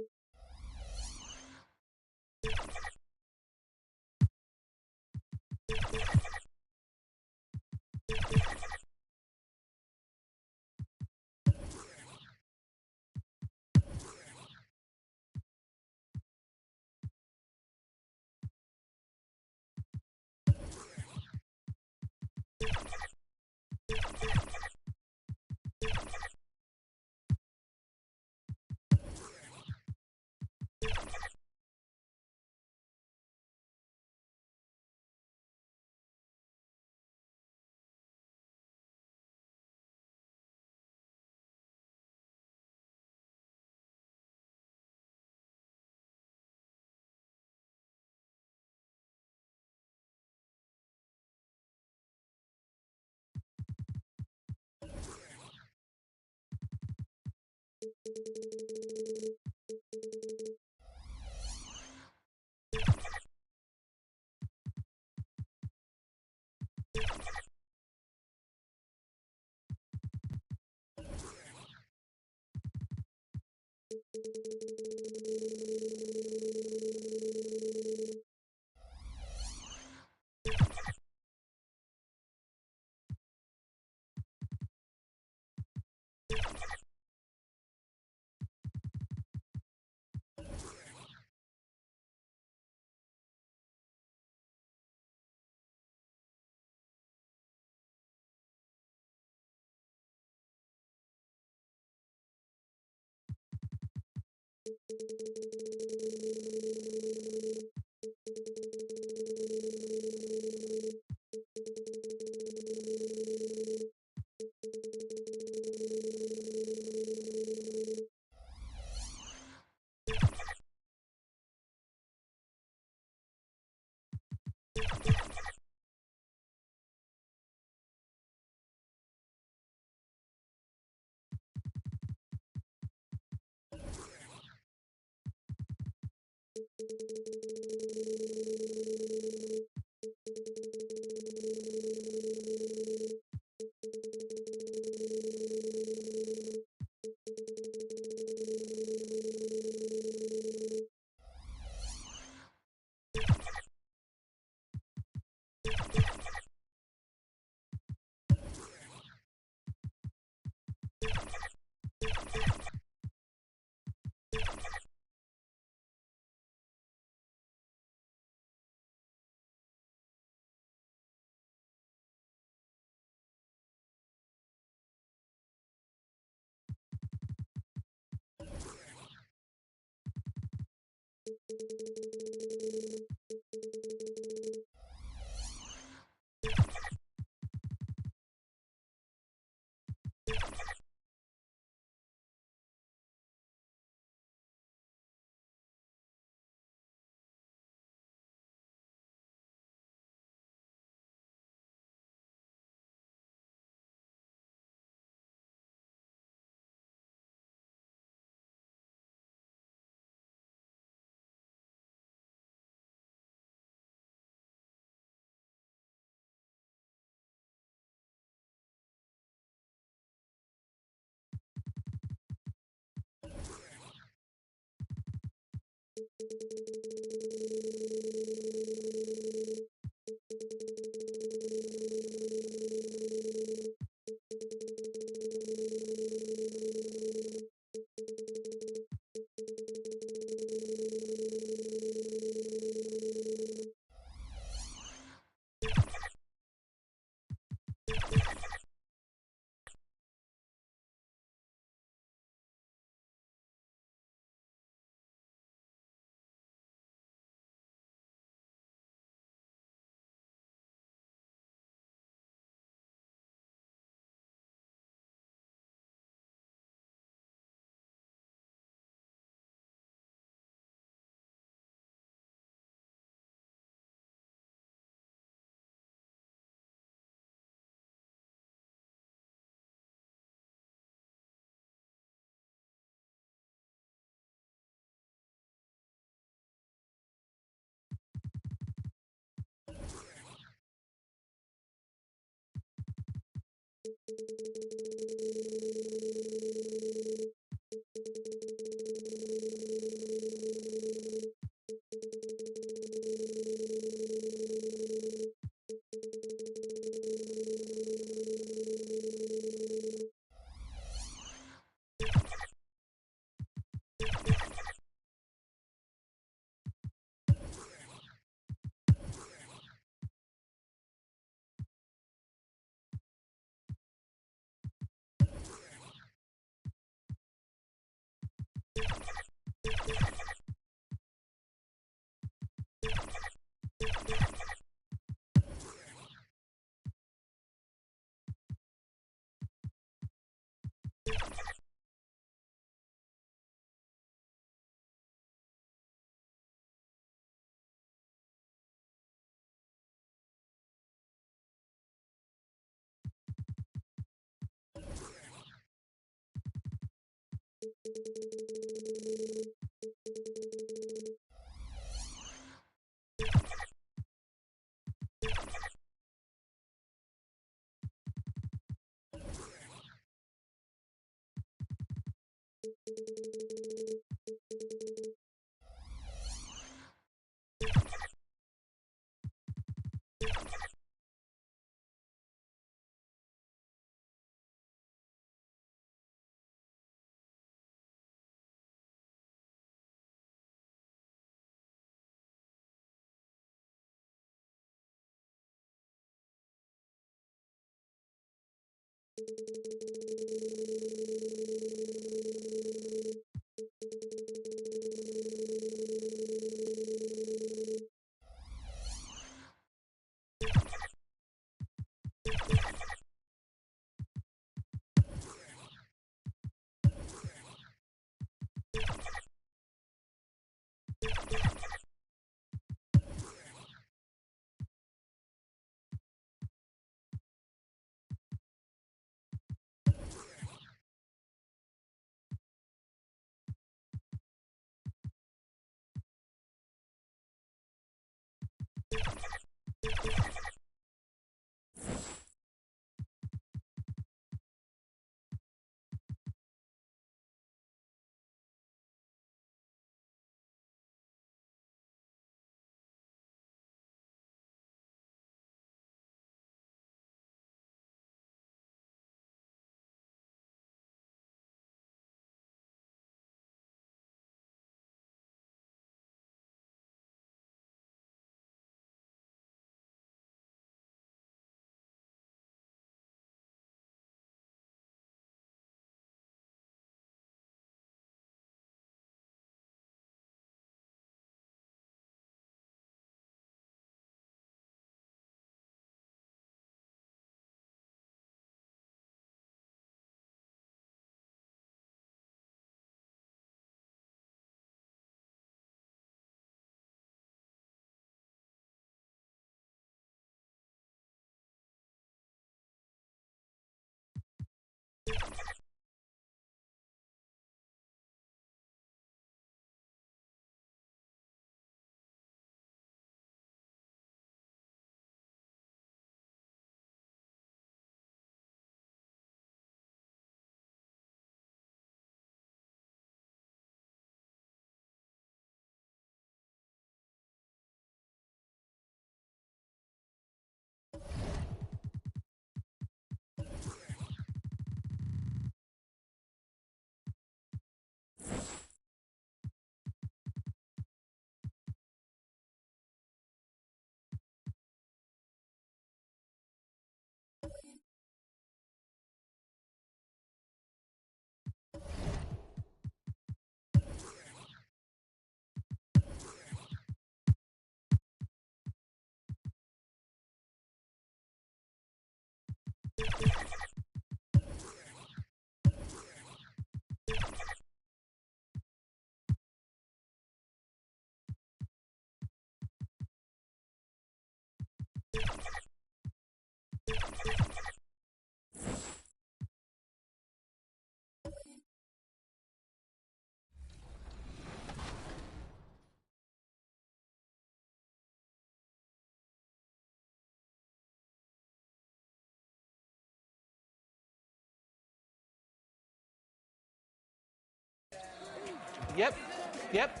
Yep.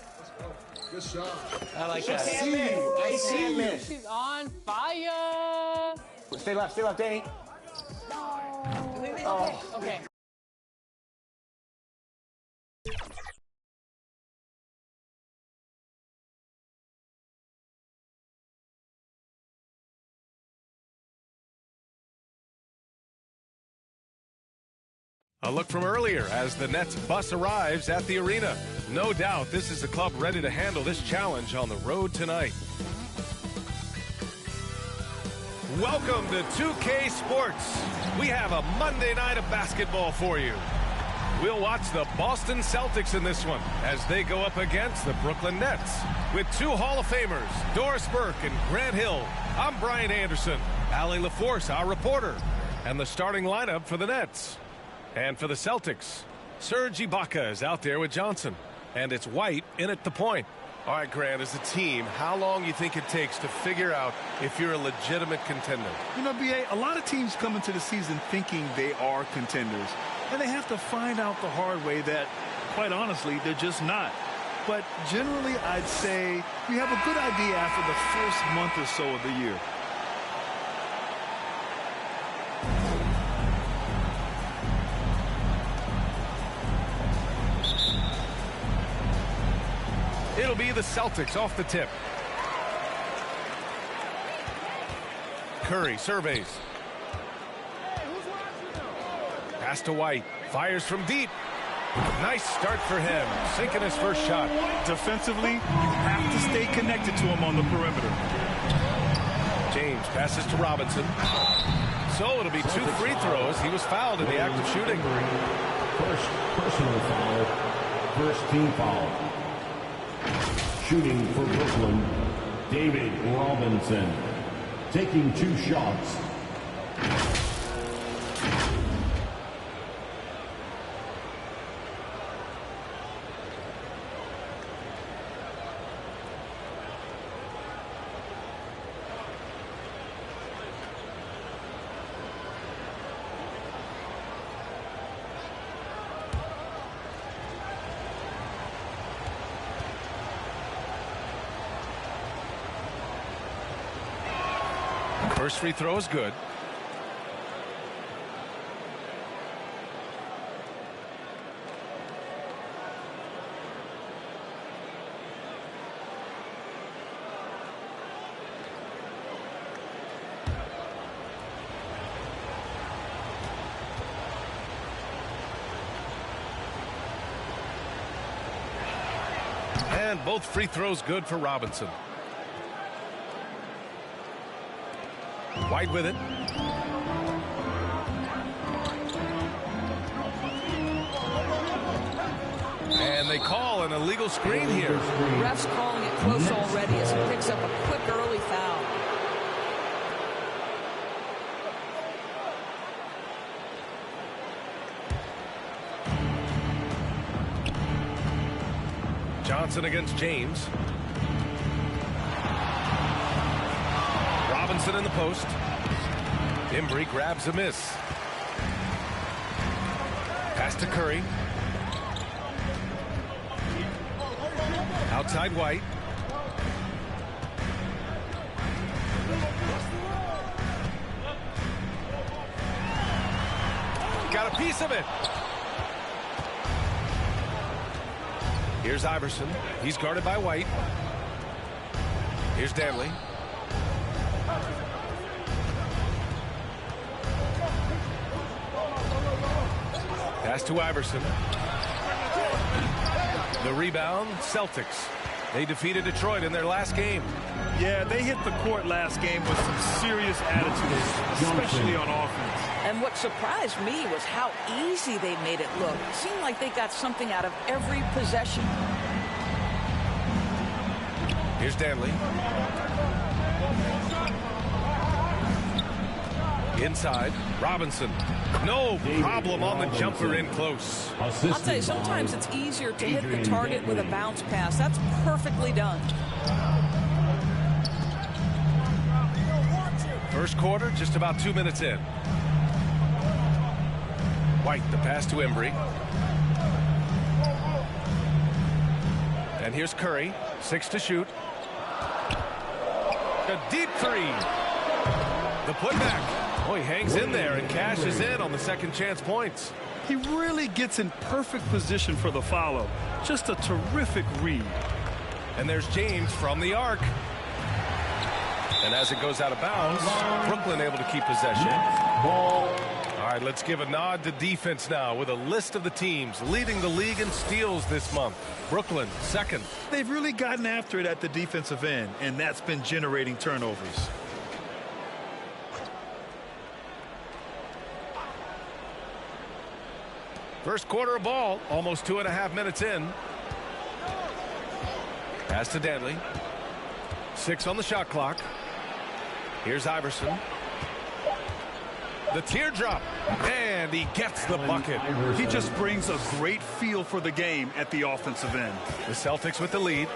Good shot. I like that. I see. She's on fire. Stay left, Danny. Oh. Okay. A look from earlier as the Nets bus arrives at the arena. No doubt this is a club ready to handle this challenge on the road tonight. Welcome to 2K Sports. We have a Monday night of basketball for you. We'll watch the Boston Celtics in this one as they go up against the Brooklyn Nets. With two Hall of Famers, Doris Burke and Grant Hill, I'm Brian Anderson, Allie LaForce, our reporter, and the starting lineup for the Nets. And for the Celtics, Serge Ibaka is out there with Johnson, and it's White in at the point. All right, Grant, as a team, how long do you think it takes to figure out if you're a legitimate contender? You know, B.A., a lot of teams come into the season thinking they are contenders, and they have to find out the hard way that, quite honestly, they're just not. But generally, I'd say we have a good idea after the first month or so of the year. It'll be the Celtics off the tip. Curry surveys. Pass to White. Fires from deep. Nice start for him. Sinking his first shot. Defensively, you have to stay connected to him on the perimeter. James passes to Robinson. So it'll be 2 free throws. He was fouled in the act of shooting. First personal foul. First team foul. Shooting for Brooklyn, David Robinson. Taking 2 shots. First free throw is good. And both free throws good for Robinson. White with it. And they call an illegal screen here. Refs calling it close already as he picks up a quick early foul. Johnson against James. Robinson in the post. Embry grabs a miss. Pass to Curry. Outside White. Got a piece of it. Here's Iverson. He's guarded by White. Here's Danley. Pass to Iverson. The rebound, Celtics. They defeated Detroit in their last game. Yeah, they hit the court last game with some serious attitude, especially on offense. And what surprised me was how easy they made it look. It seemed like they got something out of every possession. Here's Danley. Inside, Robinson. No problem on the jumper in close. I'll tell you, sometimes it's easier to hit the target with a bounce pass. That's perfectly done. First quarter, just about 2 minutes in. White, the pass to Embry. And here's Curry, 6 to shoot. A deep three. The putback. Oh, he hangs in there and cashes in on the second chance points. He really gets in perfect position for the follow. Just a terrific read. And there's James from the arc. And as it goes out of bounds, Brooklyn able to keep possession. All right, let's give a nod to defense now with a list of the teams leading the league in steals this month. Brooklyn, second. They've really gotten after it at the defensive end, and that's been generating turnovers. First quarter of ball, almost 2.5 minutes in. Pass to Danley. 6 on the shot clock. Here's Iverson. The teardrop, and he gets the bucket. He just brings a great feel for the game at the offensive end. The Celtics with the lead.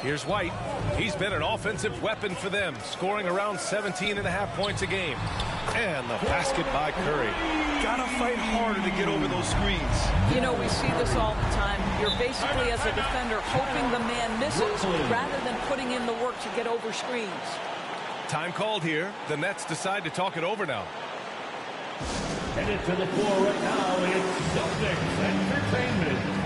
Here's White. He's been an offensive weapon for them, scoring around 17.5 points a game. And the basket by Curry. Gotta fight harder to get over those screens. You know, we see this all the time. You're basically, as a defender, hoping the man misses rather than putting in the work to get over screens. Time called here. The Nets decide to talk it over now. Headed to the floor right now, it's Celtics Entertainment.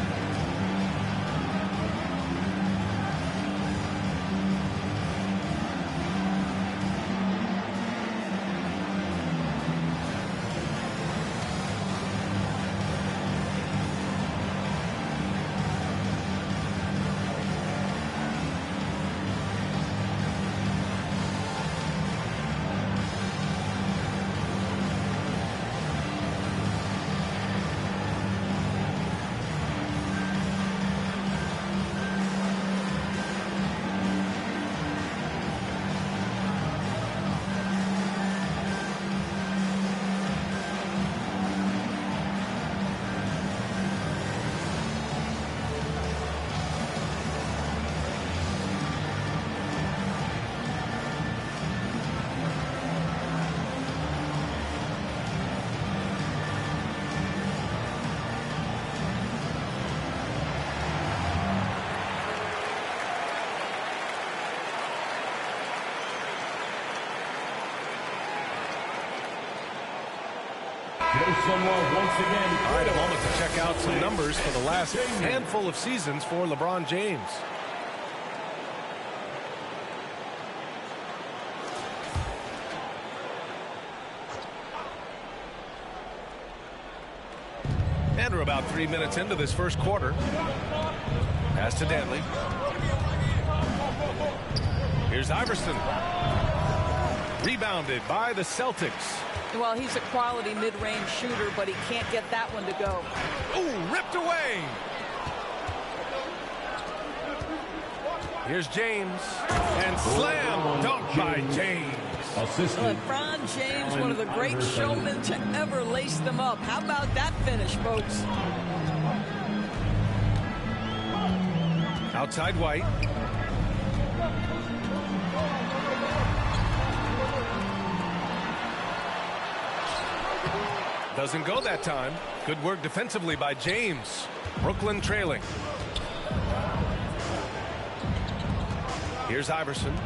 once again. All right, a moment to check out some numbers for the last handful of seasons for LeBron James. And we're about 3 minutes into this first quarter. Pass to Dantley. Here's Iverson. Rebounded by the Celtics. Well, he's a quality mid-range shooter, but he can't get that one to go. Ooh, ripped away. Here's James. And slam dunk by James. LeBron James, one of the great showmen to ever lace them up. How about that finish, folks? Outside White. Doesn't go that time. Good work defensively by James. Brooklyn trailing. Here's Iverson.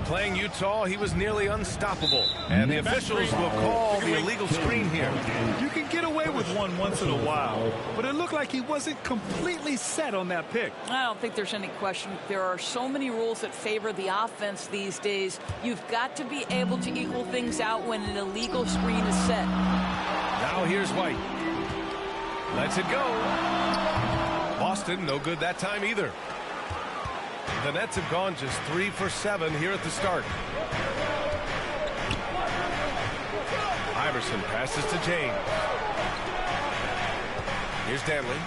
Playing Utah, he was nearly unstoppable. And the officials will call the illegal screen here. You can get away with one once in a while, but it looked like he wasn't completely set on that pick. I don't think there's any question. There are so many rules that favor the offense these days. You've got to be able to equal things out when an illegal screen is set. Now here's White. Lets it go. Boston, no good that time either. The Nets have gone just 3 for 7 here at the start. Iverson passes to James. Here's Dantley.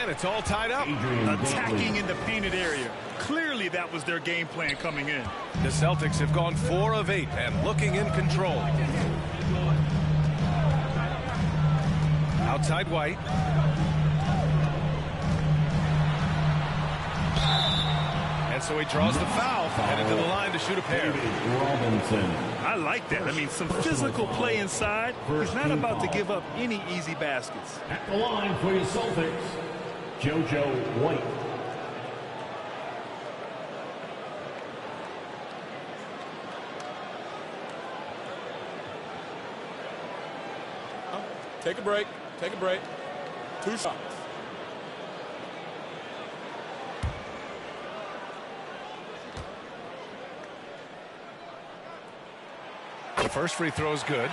And it's all tied up. Attacking in the painted area. Clearly that was their game plan coming in. The Celtics have gone 4 of 8 and looking in control. Outside White. And so he draws the foul, headed to the line to shoot a pair. I like that. I mean, some physical play inside. He's not about to give up any easy baskets. At the line for your Celtics, JoJo White. Take a break. Take a break. 2 shots. The first free throw is good.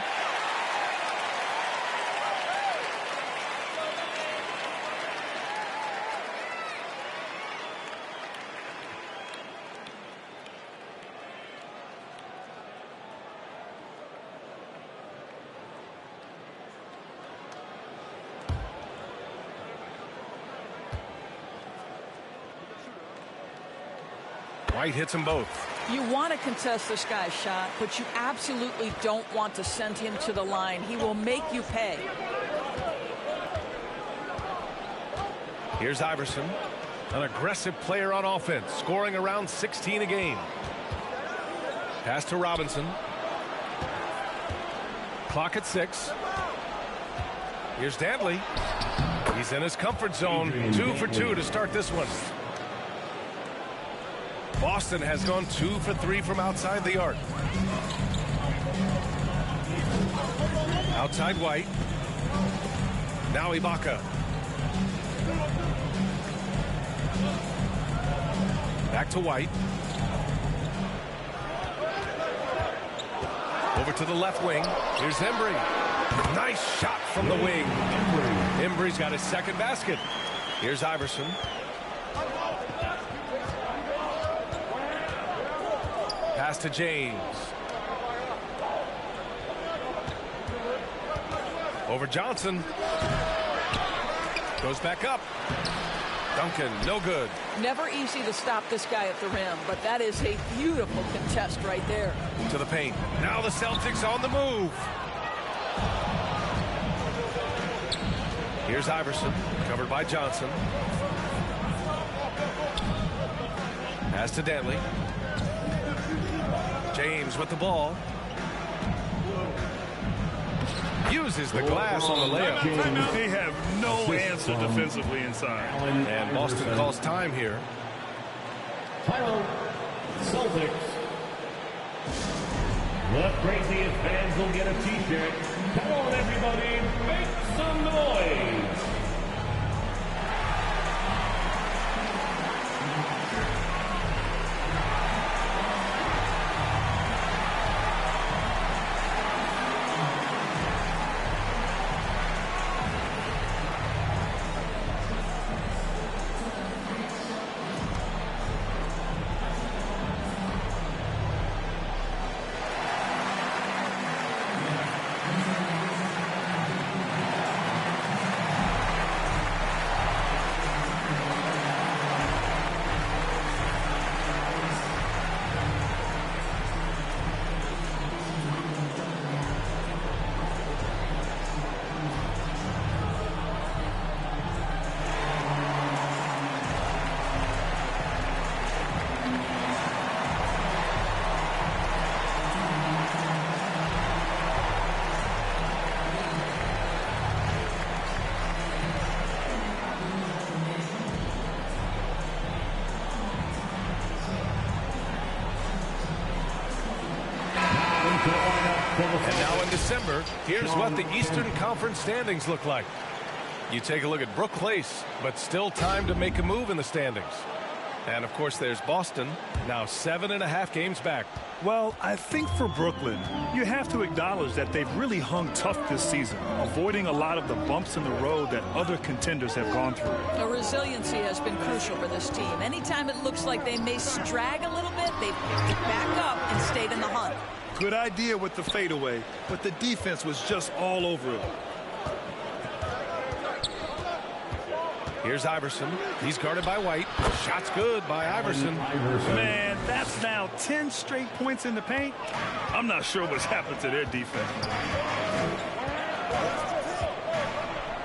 White hits them both. You want to contest this guy's shot, but you absolutely don't want to send him to the line. He will make you pay. Here's Iverson, an aggressive player on offense, scoring around 16 a game. Pass to Robinson. Clock at 6. Here's Dantley. He's in his comfort zone. 2 for 2 to start this one. Boston has gone 2 for 3 from outside the arc. Outside White. Now Ibaka. Back to White. Over to the left wing. Here's Embry. Nice shot from the wing. Embry's got his second basket. Here's Iverson. Pass to James. Over Johnson. Goes back up. Duncan, no good. Never easy to stop this guy at the rim, but that is a beautiful contest right there. To the paint. Now the Celtics on the move. Here's Iverson, covered by Johnson. Pass to Dantley. James with the ball. Uses the glass on the layup. They have no answer defensively inside. And Boston calls time here. Timeout, Celtics. The craziest fans will get a t-shirt. Come on, everybody, make some noise. And now in December, here's what the Eastern Conference standings look like. You take a look at Brook Place, but still time to make a move in the standings. And, of course, there's Boston, now 7.5 games back. Well, I think for Brooklyn, you have to acknowledge that they've really hung tough this season, avoiding a lot of the bumps in the road that other contenders have gone through. The resiliency has been crucial for this team. Anytime it looks like they may drag a little bit, they've picked it back up and stayed in the hunt. Good idea with the fadeaway, but the defense was just all over it. Here's Iverson. He's guarded by White. Shot's good by Iverson. Man, that's now 10 straight points in the paint. I'm not sure what's happened to their defense.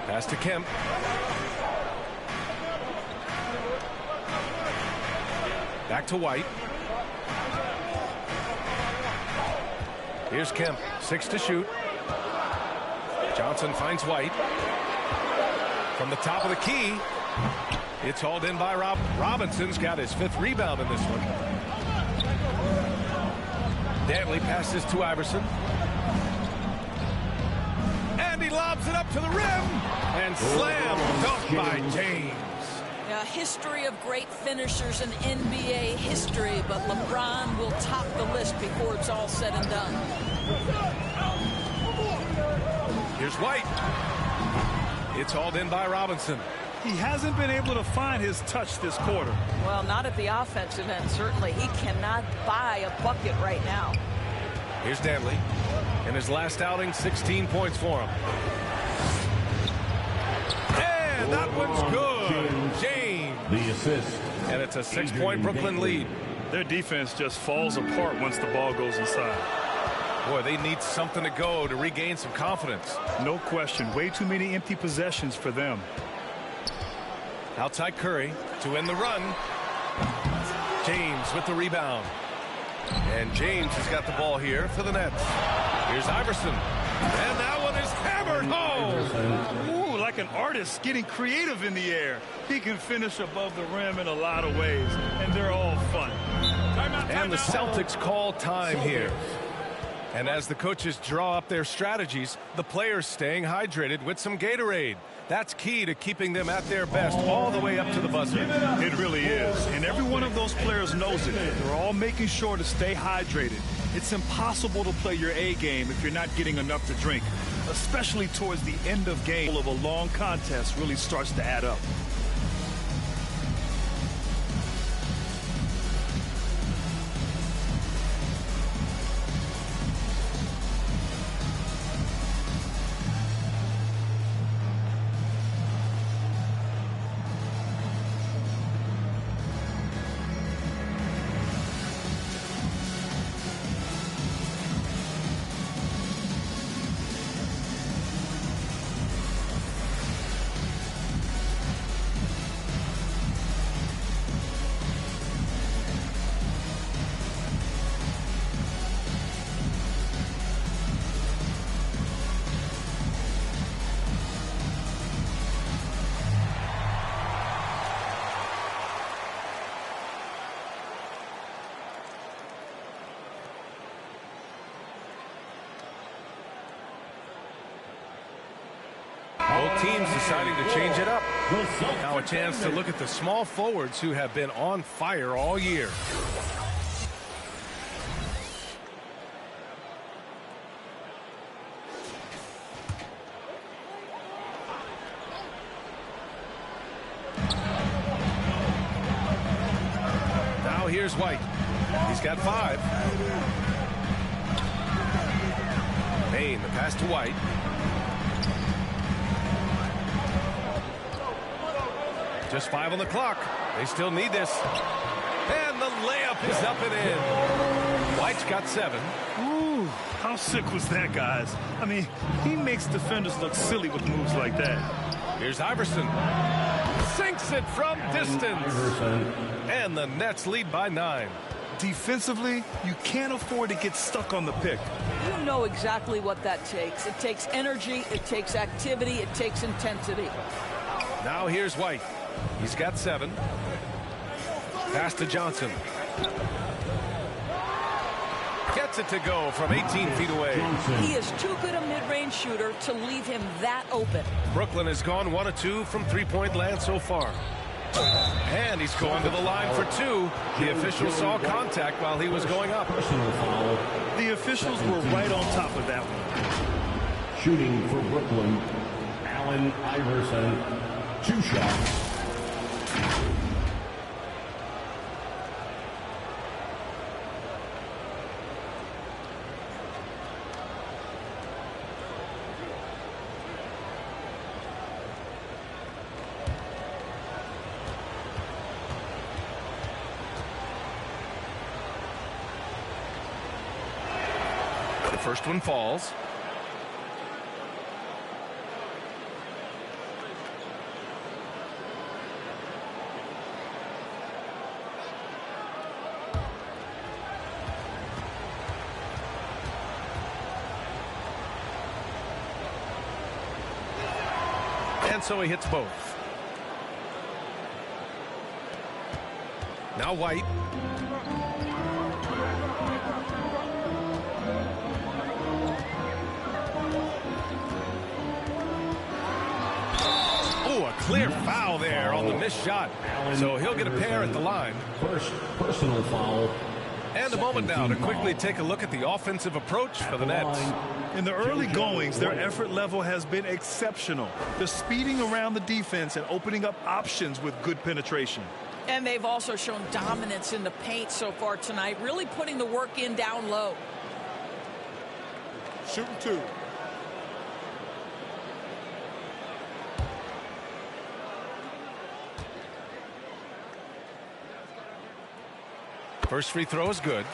Pass to Kemp. Back to White. Here's Kemp. 6 to shoot. Johnson finds White. From the top of the key, it's hauled in by Robinson's got his 5th rebound in this one. Dantley passes to Iverson. And he lobs it up to the rim. And slam dunked by James. A history of great finishers in NBA history, but LeBron will top the list before it's all said and done. Here's White. It's hauled in by Robinson. He hasn't been able to find his touch this quarter. Well, not at the offensive end, certainly. He cannot buy a bucket right now. Here's Dantley. In his last outing, 16 points for him. And that one's good. James. The assist. And it's a 6-point Brooklyn lead. Their defense just falls apart once the ball goes inside. Boy, they need something to go to regain some confidence. No question. Way too many empty possessions for them. Outside Curry to end the run. James with the rebound. And James has got the ball here for the Nets. Here's Iverson. And that one is hammered home. Ooh, like an artist getting creative in the air. He can finish above the rim in a lot of ways, and they're all fun. And the Celtics call time here. And as the coaches draw up their strategies, the players staying hydrated with some Gatorade. That's key to keeping them at their best all the way up to the buzzer. It really is. And every one of those players knows it. They're all making sure to stay hydrated. It's impossible to play your A game if you're not getting enough to drink, especially towards the end of game of a long contest really starts to add up. teams deciding to change it up. Now a chance to look at the small forwards who have been on fire all year. Now here's White. He's got 5. Maine, the pass to White. Just 5 on the clock. They still need this. And the layup is up and in. White's got 7. Ooh, how sick was that, guys? I mean, he makes defenders look silly with moves like that. Here's Iverson. Sinks it from distance. And the Nets lead by 9. Defensively, you can't afford to get stuck on the pick. You know exactly what that takes. It takes energy, it takes activity, it takes intensity. Now here's White. He's got 7. Pass to Johnson. Gets it to go from 18 feet away. He is too good a mid-range shooter to leave him that open. Brooklyn has gone 1 of 2 from three-point land so far. And he's going to the line for 2. The official saw contact while he was going up. The officials were right on top of that one. Shooting for Brooklyn, Allen Iverson, 2 shots. First one falls. And so he hits both. Now White. Oh, a clear foul there on the missed shot. So he'll get a pair at the line. First personal foul. And a moment now to quickly take a look at the offensive approach for the Nets. In the early goings, their effort level has been exceptional. They're speeding around the defense and opening up options with good penetration. And they've also shown dominance in the paint so far tonight, really putting the work in down low. Shooting 2. First free throw is good.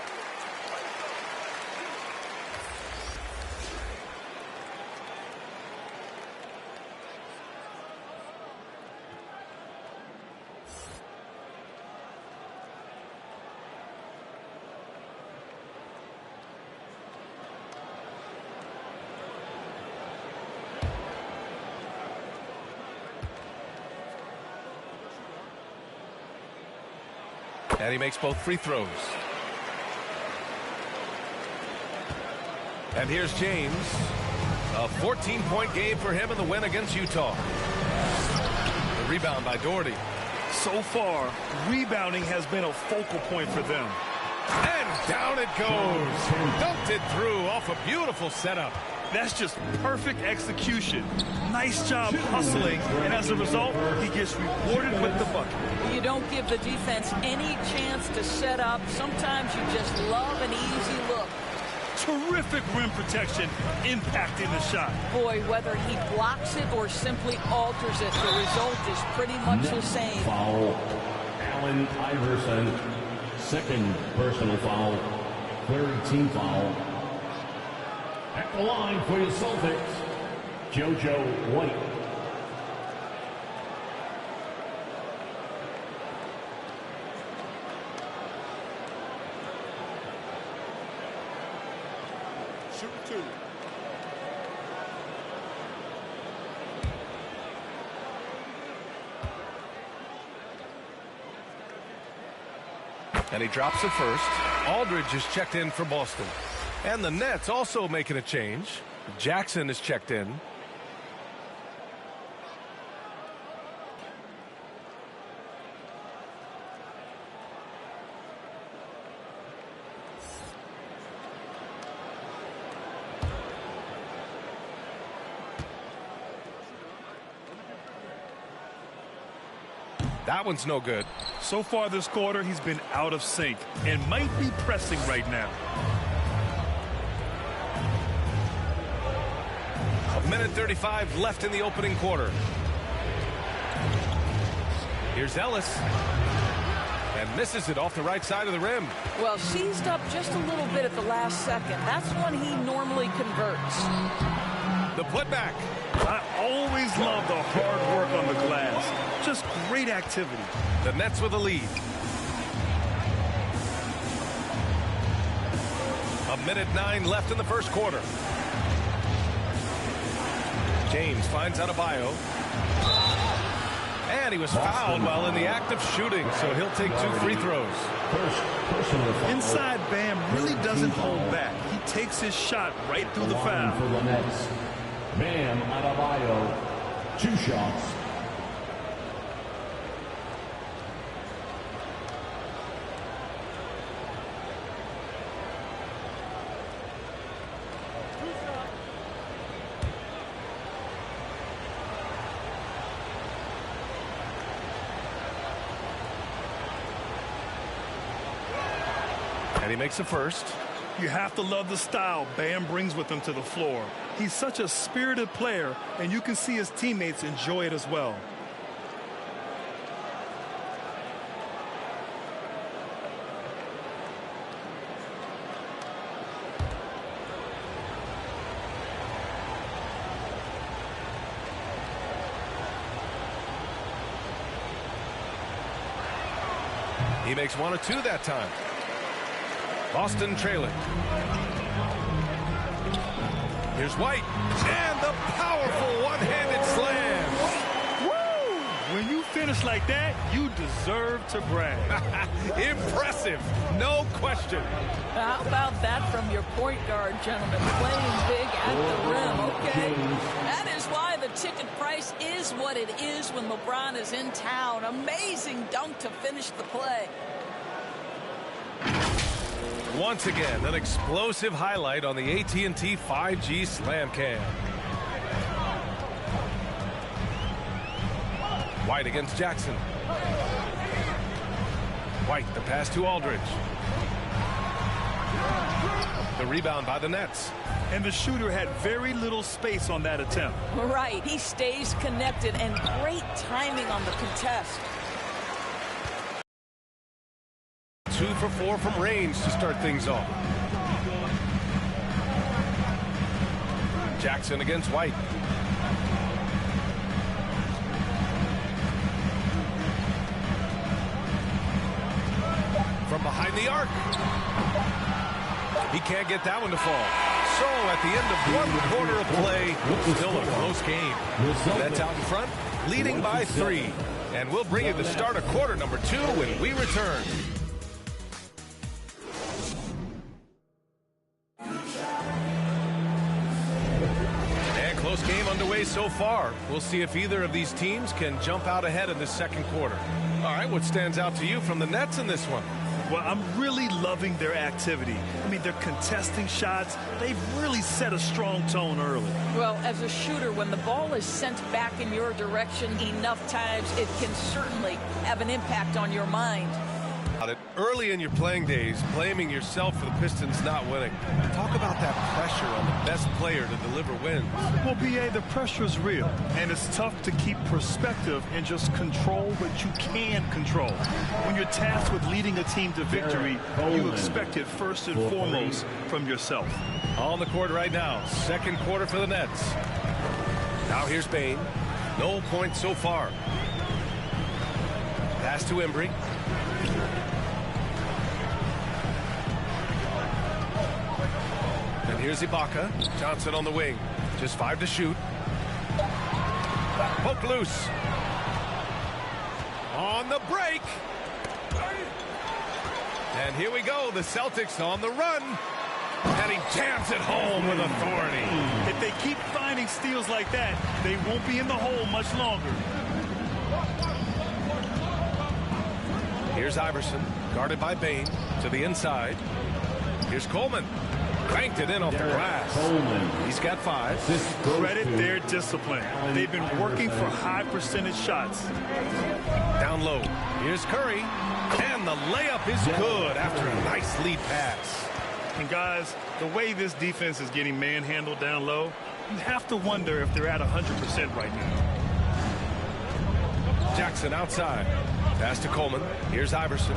And he makes both free throws. And here's James. A 14-point game for him in the win against Utah. The rebound by Doherty. So far, rebounding has been a focal point for them. And down it goes. Dunked it through off a beautiful setup. That's just perfect execution. Nice job hustling, and as a result, he gets rewarded with the bucket. You don't give the defense any chance to set up. Sometimes you just love an easy look. Terrific rim protection impacting the shot. Boy, whether he blocks it or simply alters it, the result is pretty much the same. Foul. Allen Iverson, second personal foul, third team foul. At the line for the Celtics, JoJo White. Shooting 2. And he drops it first. Aldridge is checked in for Boston. And the Nets also making a change. Jackson is checked in. That one's no good. So far this quarter, he's been out of sync and might be pressing right now. A minute 35 left in the opening quarter. Here's Ellis. And misses it off the right side of the rim. Well, seized up just a little bit at the last second. That's when he normally converts. The putback. I always love the hard work on the glass. Just great activity. The Nets with a lead. A minute 9 left in the first quarter. James finds Adebayo. And he was fouled while in the act of shooting, so he'll take 2 free throws. Inside, Bam really doesn't hold back. He takes his shot right through the foul. For the Nets, Bam Adebayo, 2 shots. And he makes a first. You have to love the style Bam brings with him to the floor. He's such a spirited player, and you can see his teammates enjoy it as well. He makes 1 of 2 that time. Boston trailing. Here's White. And the powerful one-handed slam. Woo! When you finish like that, you deserve to brag. Impressive. No question. How about that from your point guard, gentlemen? Playing big at the rim, okay? That is why the ticket price is what it is when LeBron is in town. Amazing dunk to finish the play. Once again, an explosive highlight on the AT&T 5G Slam Cam. White against Jackson. White, the pass to Aldridge. The rebound by the Nets. And the shooter had very little space on that attempt. Right, he stays connected, and great timing on the contest. 2 for 4 from range to start things off. Jackson against White. From behind the arc. He can't get that one to fall. So at the end of 1 quarter of play, still a close game. That's out in front, leading by 3. And we'll bring you the start of quarter number 2 when we return. Close game underway so far. We'll see if either of these teams can jump out ahead in the second quarter. All right, what stands out to you from the Nets in this one? Well, I'm really loving their activity. I mean, they're contesting shots. They've really set a strong tone early. Well, as a shooter, when the ball is sent back in your direction enough times, it can certainly have an impact on your mind. Early in your playing days, blaming yourself for the Pistons not winning. Talk about that pressure on the best player to deliver wins. Well, B.A., the pressure is real, and it's tough to keep perspective and just control what you can control. When you're tasked with leading a team to victory, you expect it first and foremost from yourself. On the court right now, second quarter for the Nets. Now here's Bane. No points so far. Pass to Embry. And here's Ibaka. Johnson on the wing. Just 5 to shoot. Poke loose. On the break. And here we go. The Celtics on the run. And he jams it home with authority. If they keep finding steals like that, they won't be in the hole much longer. Here's Iverson, guarded by Bane, to the inside. Here's Coleman. Cranked it in off the glass. He's got 5. Credit their discipline. They've been working for high percentage shots. Down low. Here's Curry. And the layup is good after a nice lead pass. And guys, the way this defense is getting manhandled down low, you have to wonder if they're at 100% right now. Jackson outside. Pass to Coleman. Here's Iverson.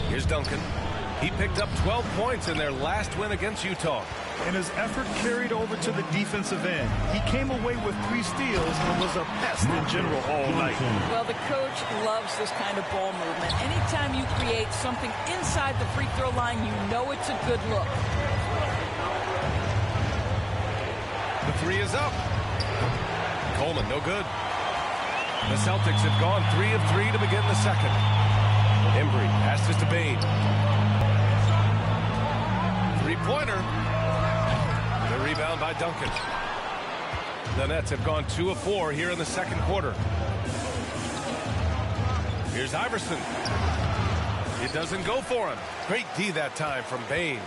Here's Duncan. He picked up 12 points in their last win against Utah. And his effort carried over to the defensive end. He came away with 3 steals and was a pest in general all night. Well, the coach loves this kind of ball movement. Anytime you create something inside the free throw line, you know it's a good look. The 3 is up. Coleman, no good. The Celtics have gone 3 of 3 to begin the second. Embry passes to Bane. Three-pointer. The rebound by Duncan. The Nets have gone 2 of 4 here in the second quarter. Here's Iverson. It doesn't go for him. Great D that time from Bane.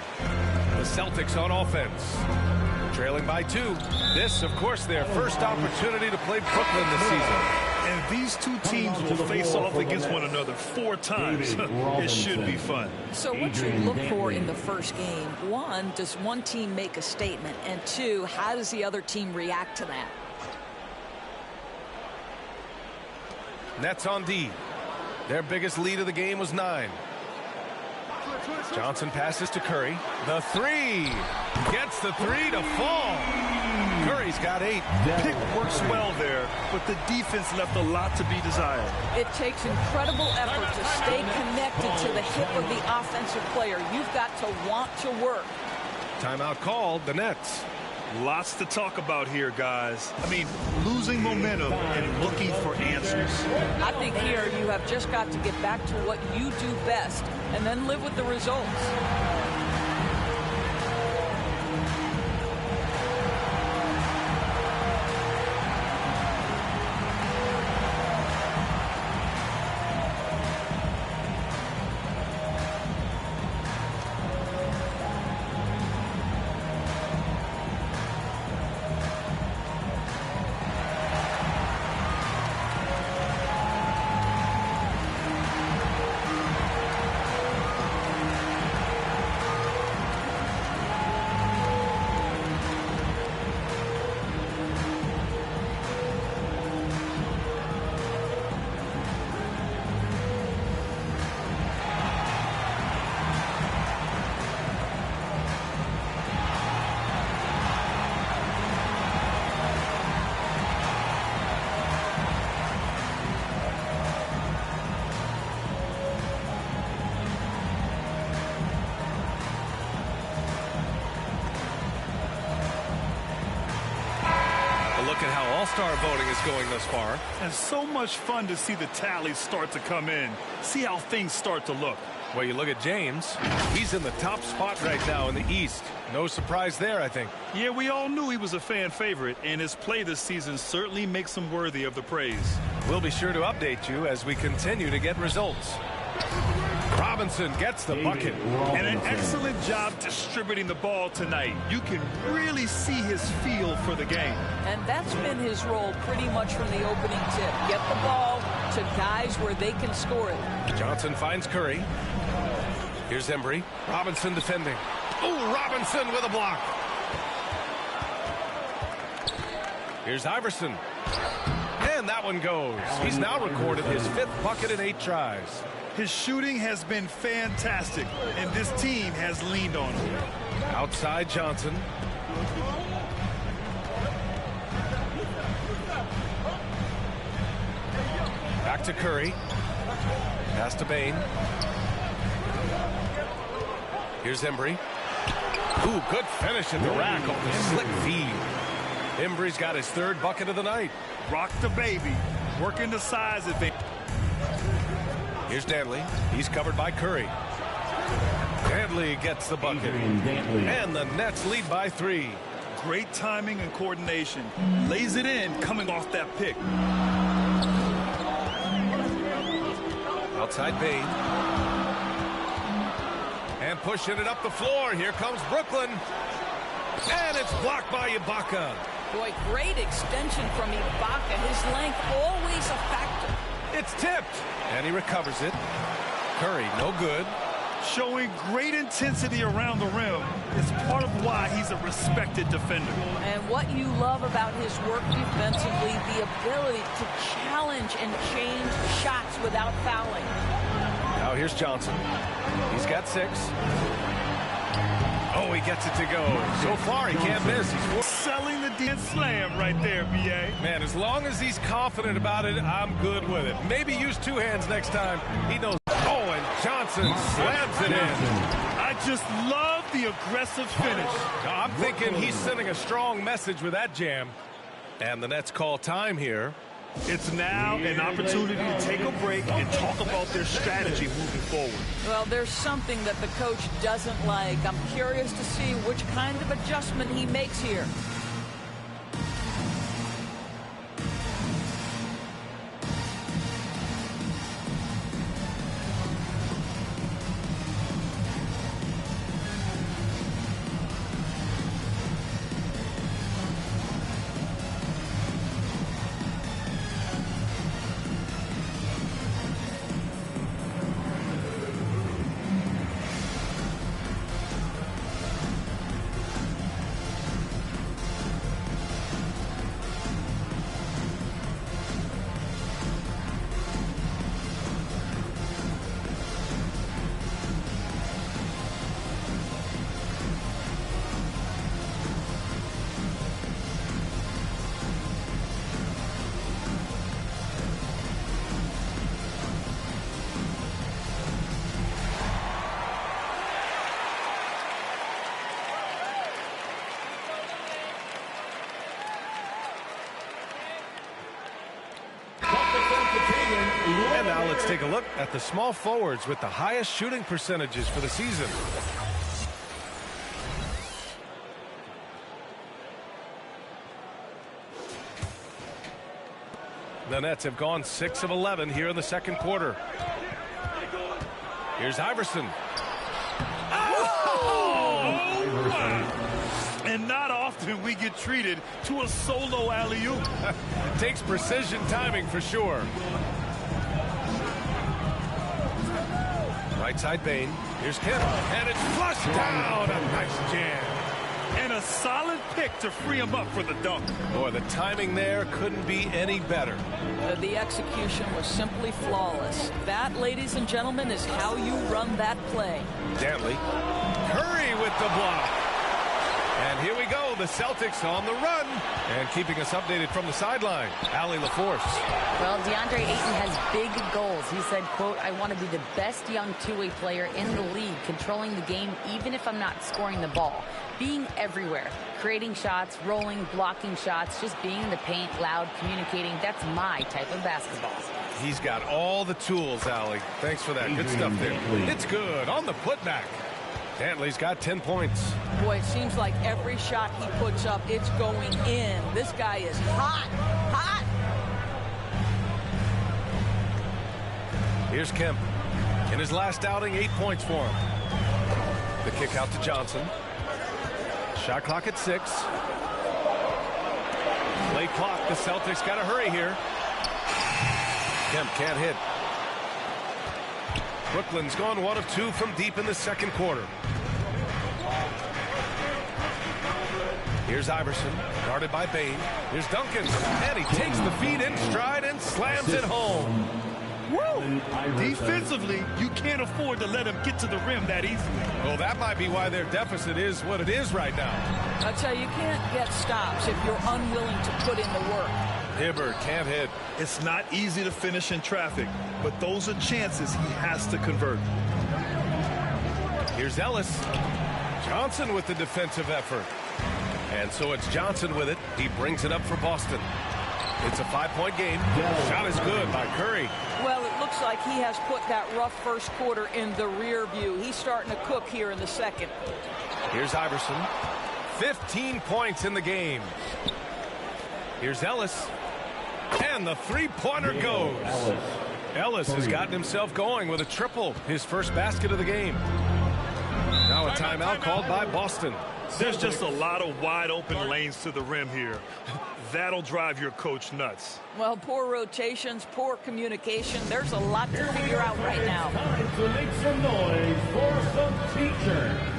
The Celtics on offense. Trailing by 2. This, of course, their first opportunity to play Brooklyn this season. And these two teams will face off against one another 4 times. It should be fun. So what you look for in the first game, 1, does one team make a statement? And 2, how does the other team react to that? Nets on D. Their biggest lead of the game was 9. Johnson passes to Curry. The 3. Gets the 3 to fall. Curry's got 8. Pick works well there, but the defense left a lot to be desired. It takes incredible effort to stay connected to the hip of the offensive player. You've got to want to work. Timeout called, the Nets. Lots to talk about here, guys. I mean, losing momentum and looking for answers. I think here you have just got to get back to what you do best and then live with the results. Look at how All-Star voting is going thus far. And so much fun to see the tallies start to come in. See how things start to look. Well, you look at James. He's in the top spot right now in the East. No surprise there, I think. Yeah, we all knew he was a fan favorite, and his play this season certainly makes him worthy of the praise. We'll be sure to update you as we continue to get results. Robinson gets the bucket. And an excellent job distributing the ball tonight. You can really see his feel for the game. And that's been his role pretty much from the opening tip. Get the ball to guys where they can score it. Johnson finds Curry. Here's Embry. Robinson defending. Oh, Robinson with a block. Here's Iverson. And that one goes. He's now recorded his 5th bucket in 8 tries. His shooting has been fantastic, and this team has leaned on him. Outside Johnson. Back to Curry. Pass to Bane. Here's Embry. Ooh, good finish at the rack off the slick feed. Embry's got his 3rd bucket of the night. Rock the baby. Working the size advantage. Here's Danley. He's covered by Curry. Danley gets the bucket. And the Nets lead by 3. Great timing and coordination. Lays it in coming off that pick. Outside Bane. And pushing it up the floor. Here comes Brooklyn. And it's blocked by Ibaka. Boy, great extension from Ibaka. His length always a factor. It's tipped, and he recovers it. Curry, no good. Showing great intensity around the rim is part of why he's a respected defender. And what you love about his work defensively, the ability to challenge and change shots without fouling. Now here's Johnson. He's got 6. Oh, he gets it to go. So far, he can't miss. He's selling the dance slam right there, B.A. Man, as long as he's confident about it, I'm good with it. Maybe use 2 hands next time. He knows. Oh, and Johnson slams it in. I just love the aggressive finish. I'm thinking he's sending a strong message with that jam. And the Nets call time here. It's now an opportunity to take a break and talk about their strategy moving forward. Well, there's something that the coach doesn't like. I'm curious to see which kind of adjustment he makes here. And now let's take a look at the small forwards with the highest shooting percentages for the season. The Nets have gone 6 of 11 here in the second quarter. Here's Iverson. Oh, wow. And not often we get treated to a solo alley-oop. Takes precision timing for sure. Right side Bane. Here's Kemp. And it's flushed down. A nice jam. And a solid pick to free him up for the dunk. Boy, the timing there couldn't be any better. The execution was simply flawless. That, ladies and gentlemen, is how you run that play. Dantley. Curry with the block. And here we go, the Celtics on the run. And keeping us updated from the sideline, Allie LaForce. Well, DeAndre Ayton has big goals. He said, quote, I want to be the best young two-way player in the league, controlling the game even if I'm not scoring the ball. Being everywhere, creating shots, rolling, blocking shots, just being in the paint, loud, communicating. That's my type of basketball. He's got all the tools, Allie. Thanks for that. Good stuff there. It's good on the putback. Dantley's got 10 points. Boy, it seems like every shot he puts up, it's going in. This guy is hot, hot. Here's Kemp. In his last outing, 8 points for him. The kick out to Johnson. Shot clock at 6. Play clock. The Celtics got to hurry here. Kemp can't hit. Brooklyn's gone 1 of 2 from deep in the second quarter. Here's Iverson, guarded by Bane. Here's Duncan, and he takes the feed in stride and slams it home. Woo! Defensively, you can't afford to let him get to the rim that easily. Well, that might be why their deficit is what it is right now. I tell you, you can't get stops if you're unwilling to put in the work. Hibbert can't hit. It's not easy to finish in traffic, but those are chances he has to convert. Here's Ellis. Johnson with the defensive effort. And so it's Johnson with it. He brings it up for Boston. It's a 5-point game. Shot is good by Curry. Well, it looks like he has put that rough first quarter in the rear view. He's starting to cook here in the second. Here's Iverson. 15 points in the game. Here's Ellis. And the three-pointer goes. Ellis has gotten himself going with a triple, his first basket of the game. Now a timeout called by Boston. There's just a lot of wide open lanes to the rim here. That'll drive your coach nuts. Well, poor rotations, poor communication. There's a lot to figure out right now. Time to make some noise for some teachers.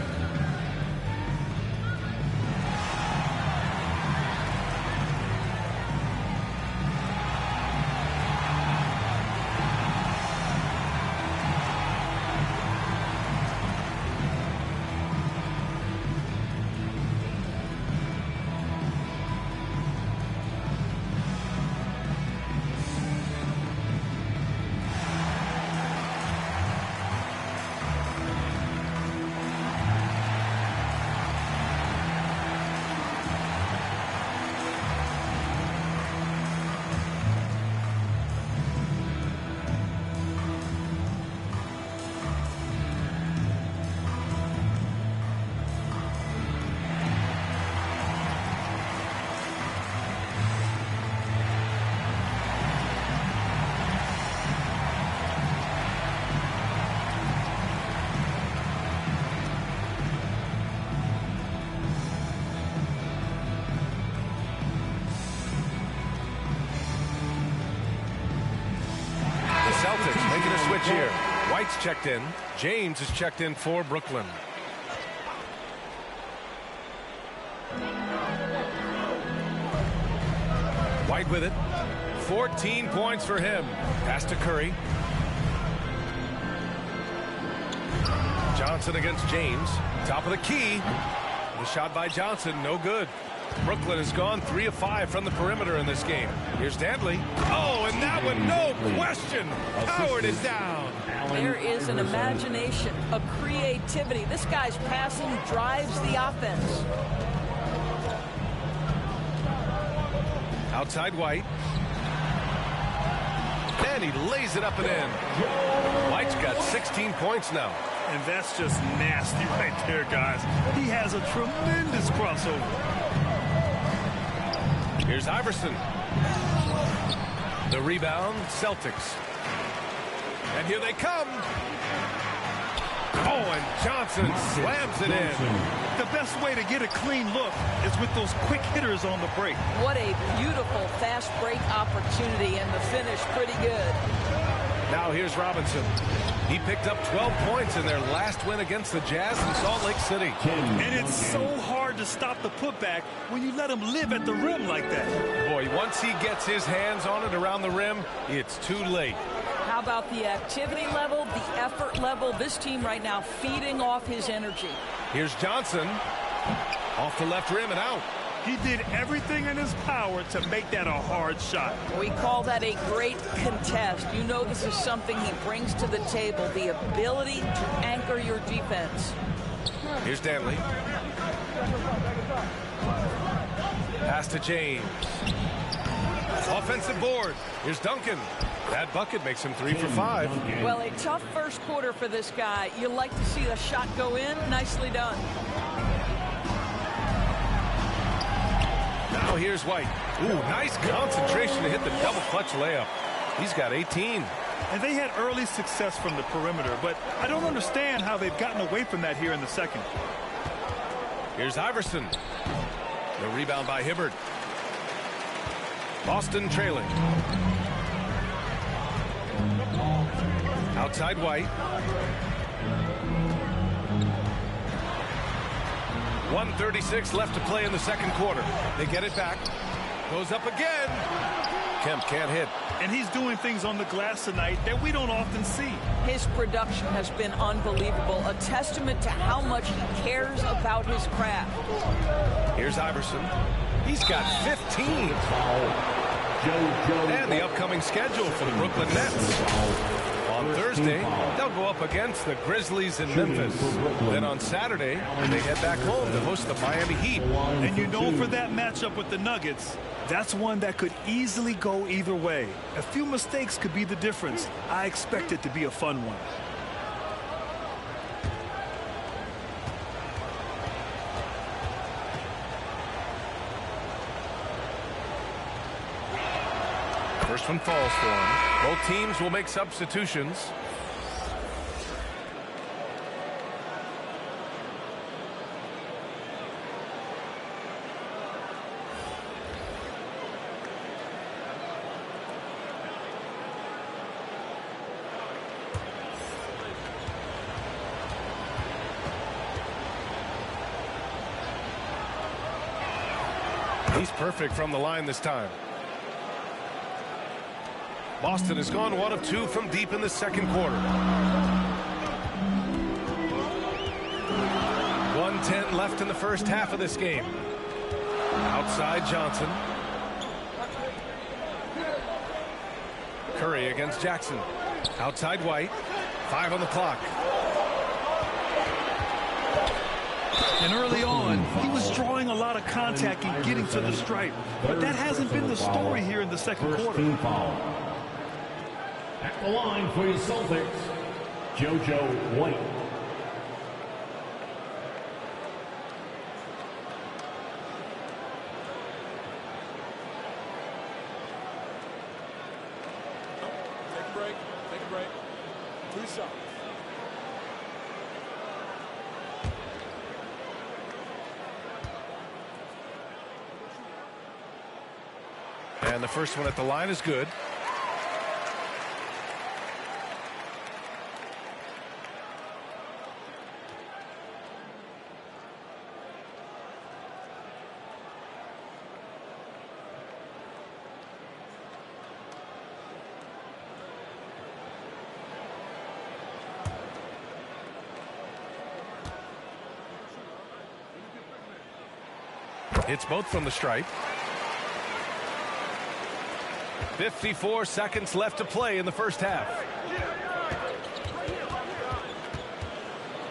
Celtics making a switch here. White's checked in. James is checked in for Brooklyn. White with it. 14 points for him. Pass to Curry. Johnson against James. Top of the key. The shot by Johnson, no good. Brooklyn has gone 3 of 5 from the perimeter in this game. Here's Dantley. Oh, and that one, no question. Howard is down. There is an imagination, a creativity. This guy's passing drives the offense. Outside White. And he lays it up and in. White's got 16 points now. And that's just nasty right there, guys. He has a tremendous crossover. Here's Iverson. The rebound, Celtics. And here they come. Oh, and Johnson slams it in. The best way to get a clean look is with those quick hitters on the break. What a beautiful fast break opportunity, and the finish pretty good. Now here's Robinson. He picked up 12 points in their last win against the Jazz in Salt Lake City. And it's so hard to stop the putback when you let him live at the rim like that. Boy, once he gets his hands on it around the rim, it's too late. How about the activity level, the effort level? This team right now feeding off his energy. Here's Johnson. Off the left rim and out. He did everything in his power to make that a hard shot. We call that a great contest. You know this is something he brings to the table, the ability to anchor your defense. Here's Dantley. Pass to James. Offensive board. Here's Duncan. That bucket makes him 3 for 5. Well, a tough first quarter for this guy. You like to see the shot go in. Nicely done. Now here's White. Ooh, nice concentration to hit the double clutch layup. He's got 18. And they had early success from the perimeter, but I don't understand how they've gotten away from that here in the second. Here's Iverson. The rebound by Hibbert. Boston trailing. Outside White. 1:36 left to play in the second quarter. They get it back. Goes up again. Kemp can't hit. And he's doing things on the glass tonight that we don't often see. His production has been unbelievable. A testament to how much he cares about his craft. Here's Iverson. He's got 15. And the upcoming schedule for the Brooklyn Nets. On Thursday, they'll go up against the Grizzlies in Memphis. Then on Saturday, they head back home to host the Miami Heat. And you know, for that matchup with the Nuggets, that's one that could easily go either way. A few mistakes could be the difference. I expect it to be a fun one. First one falls for him. Both teams will make substitutions. He's perfect from the line this time. Boston has gone 1 of 2 from deep in the second quarter. 1:10 left in the first half of this game. Outside Johnson. Curry against Jackson. Outside White. 5 on the clock. And early on, he was drawing a lot of contact and getting to the stripe. But that hasn't been the story here in the second quarter. At the line for your Celtics, JoJo White. Take a break. Take a break. 2 shots. And the first one at the line is good. Hits both from the stripe. 54 seconds left to play in the first half.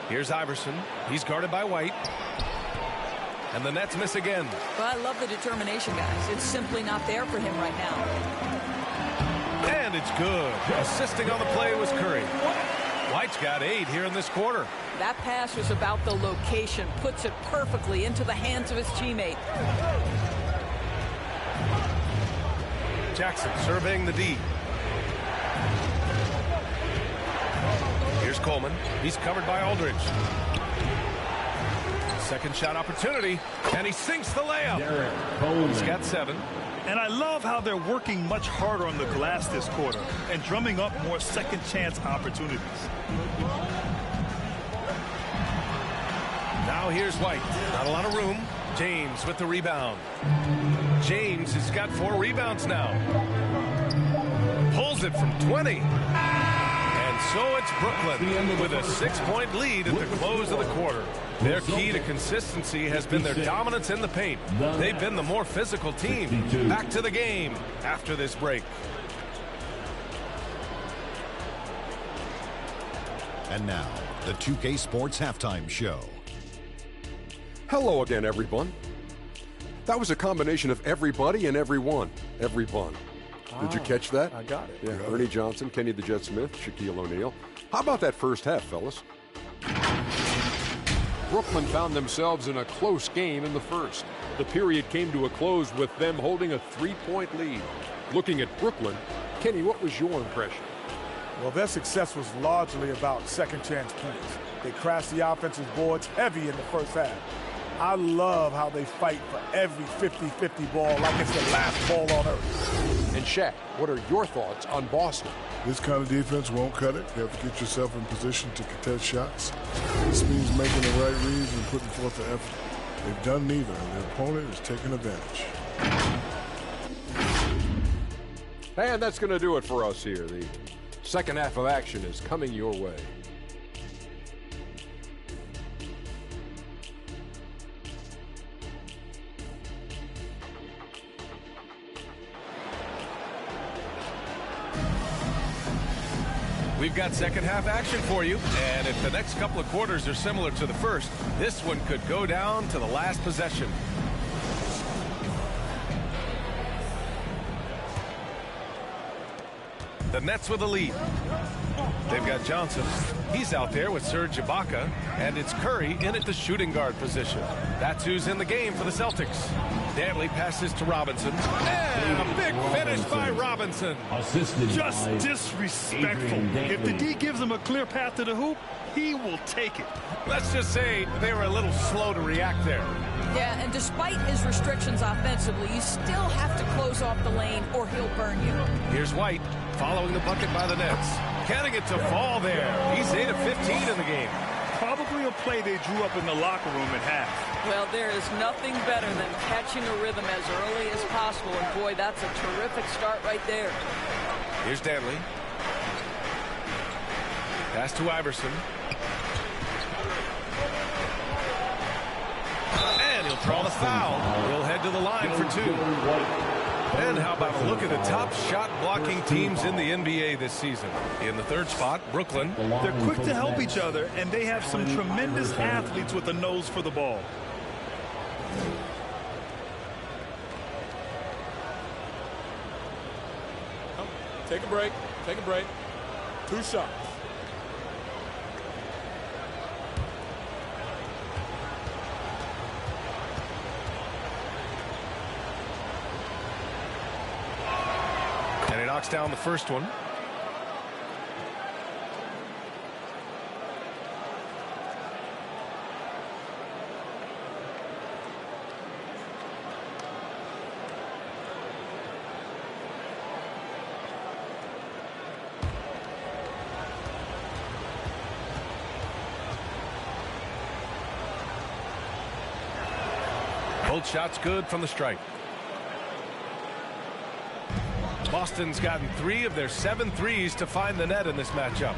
Here's Iverson. He's guarded by White. And the Nets miss again. Well, I love the determination, guys. It's simply not there for him right now. And it's good. Assisting on the play was Curry. White's got 8 here in this quarter. That pass was about the location. Puts it perfectly into the hands of his teammate. Jackson surveying the D. Here's Coleman. He's covered by Aldridge. Second shot opportunity, and he sinks the layup. He's got 7. And I love how they're working much harder on the glass this quarter and drumming up more second chance opportunities. Now here's White. Not a lot of room. James with the rebound. James has got 4 rebounds now. Pulls it from 20. And so it's Brooklyn with a 6-point lead at the close of the quarter. Their key to consistency has been their dominance in the paint. They've been the more physical team. Back to the game after this break. And now, the 2K Sports Halftime Show. Hello again, everyone. That was a combination of everybody and everyone. Everyone. Did you catch that? I got it. Yeah, Ernie Johnson, Kenny the Jet Smith, Shaquille O'Neal. How about that first half, fellas? Brooklyn found themselves in a close game in the first. The period came to a close with them holding a 3-point lead. Looking at Brooklyn, Kenny, what was your impression? Well, their success was largely about second chance points. They crashed the offensive boards heavy in the first half. I love how they fight for every 50-50 ball like it's the last ball on earth. And Shaq, what are your thoughts on Boston? This kind of defense won't cut it. You have to get yourself in position to contest shots. This means making the right reads and putting forth the effort. They've done neither, and their opponent is taking advantage. And that's going to do it for us here. The second half of action is coming your way. We've got second half action for you, and if the next couple of quarters are similar to the first, this one could go down to the last possession. The Nets with a lead. They've got Johnson. He's out there with Serge Ibaka, and it's Curry in at the shooting guard position. That's who's in the game for the Celtics. Dantley passes to Robinson. And a big finish by Robinson. Just disrespectful. If the D gives him a clear path to the hoop, he will take it. Let's just say they were a little slow to react there. Yeah, and despite his restrictions offensively, you still have to close off the lane or he'll burn you. Here's White following the bucket by the Nets. Getting it to fall there. He's 8 of 15 in the game. Probably probably a play they drew up in the locker room at half. Well, there is nothing better than catching a rhythm as early as possible. And, boy, that's a terrific start right there. Here's Danley. Pass to Iverson. And he'll draw the foul. He'll head to the line for 2. And how about a look at the top shot blocking teams in the NBA this season? In the 3rd spot, Brooklyn. They're quick to help each other, and they have some tremendous athletes with a nose for the ball. Take a break. Take a break. 2 shots. And he knocks down the first one. Both shots good from the stripe. Boston's gotten 3 of their 7 threes to find the net in this matchup.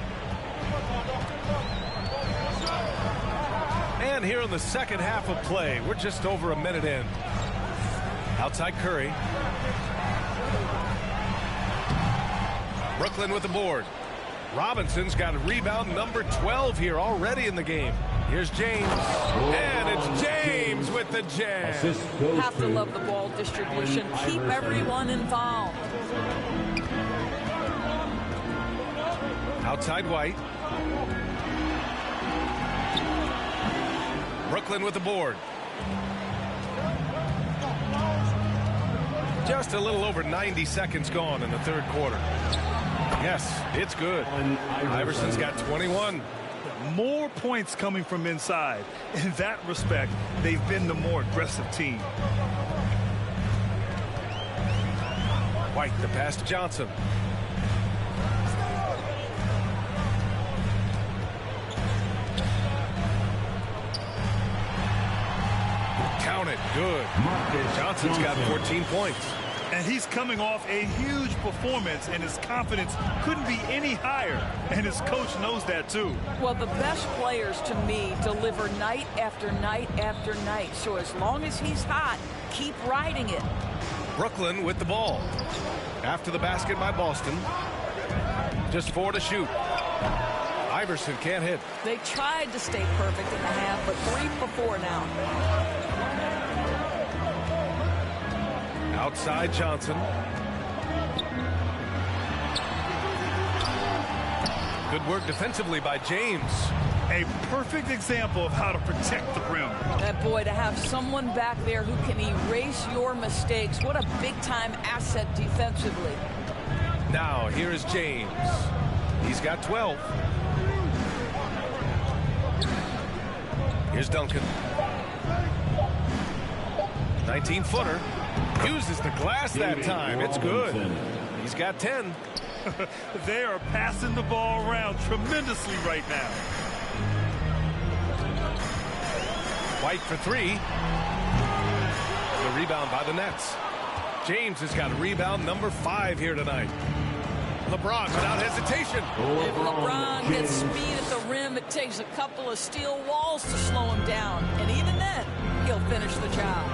And here in the second half of play, we're just over a minute in. Outside Curry. Brooklyn with the board. Robinson's got rebound number 12 here already in the game. Here's James. And it's James with the jam. Have to love the ball distribution. Keep everyone involved. Outside White. Brooklyn with the board. Just a little over 90 seconds gone in the 3rd quarter. Yes, it's good. Iverson's got 21. More points coming from inside. In that respect, they've been the more aggressive team. White, the pass to Johnson. Count it. Good. Johnson's got 14 points. And he's coming off a huge performance, and his confidence couldn't be any higher. And his coach knows that, too. Well, the best players, to me, deliver night after night after night. So as long as he's hot, keep riding it. Brooklyn with the ball. After the basket by Boston. Just 4 to shoot. Iverson can't hit. They tried to stay perfect in the half, but 3 for 4 now. Outside Johnson. Good work defensively by James. A perfect example of how to protect the rim. That boy, to have someone back there who can erase your mistakes. What a big-time asset defensively. Now, here is James. He's got 12. Here's Duncan. 19-footer. Uses the glass that time. It's good. He's got 10. They are passing the ball around tremendously right now. White for 3. The rebound by the Nets. James has got rebound number 5 here tonight. LeBron without hesitation. If LeBron gets speed at the rim, it takes a couple of steel walls to slow him down. And even then, he'll finish the job.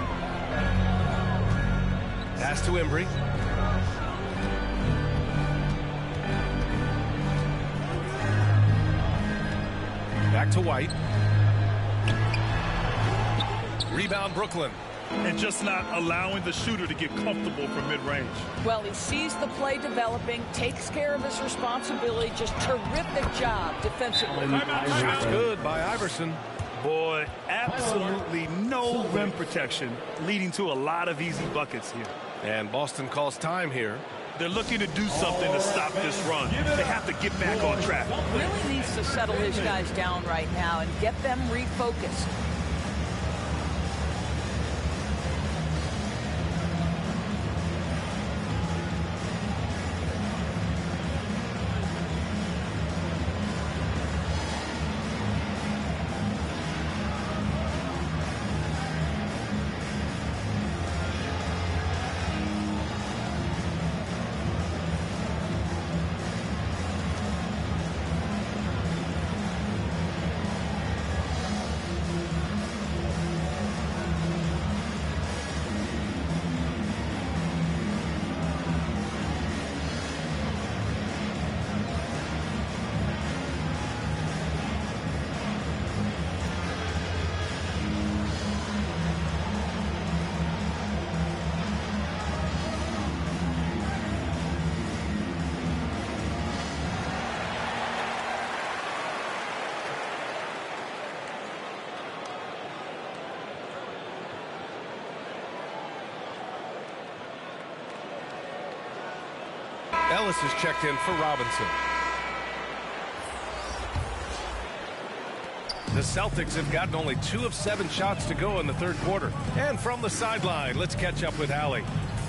Pass to Embry. Back to White. Rebound Brooklyn. And just not allowing the shooter to get comfortable from mid-range. Well, he sees the play developing, takes care of his responsibility. Just terrific job defensively. Shot's good by Iverson. Boy, absolutely no rim protection, leading to a lot of easy buckets here. And Boston calls time here. They're looking to do something to stop this run. They have to get back on track. Really needs to settle his guys down right now and get them refocused. Ellis is checked in for Robinson. The Celtics have gotten only 2 of 7 shots to go in the third quarter. And from the sideline, let's catch up with Allie.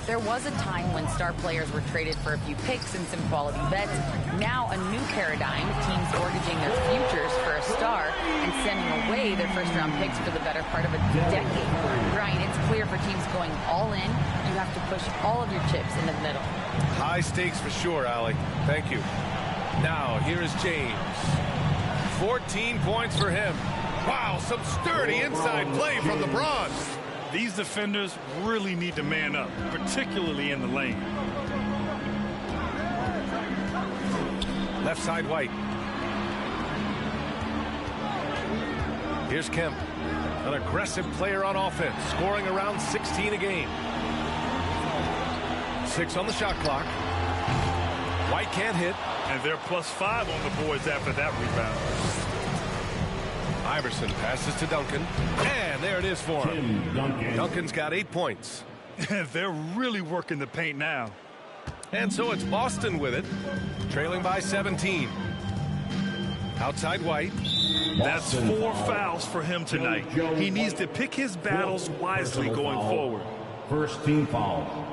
There was a time when star players were traded for a few picks and some quality vets. Now a new paradigm, teams mortgaging their futures for a star and sending away their first-round picks for the better part of a decade. Brian, it's clear for teams going all in, you have to push all of your chips into the middle. High stakes for sure, Allie. Thank you. Now, here is James. 14 points for him. Wow, some sturdy inside play from LeBron. These defenders really need to man up, particularly in the lane. Left side White. Here's Kemp. An aggressive player on offense, scoring around 16 a game. 6 on the shot clock. White can't hit. And they're +5 on the boards after that rebound. Iverson passes to Duncan. And there it is for him. Duncan's got 8 points. They're really working the paint now. And so it's Boston with it, trailing by 17. Outside White. That's 4 fouls for him tonight. He needs to pick his battles wisely going forward. First team foul.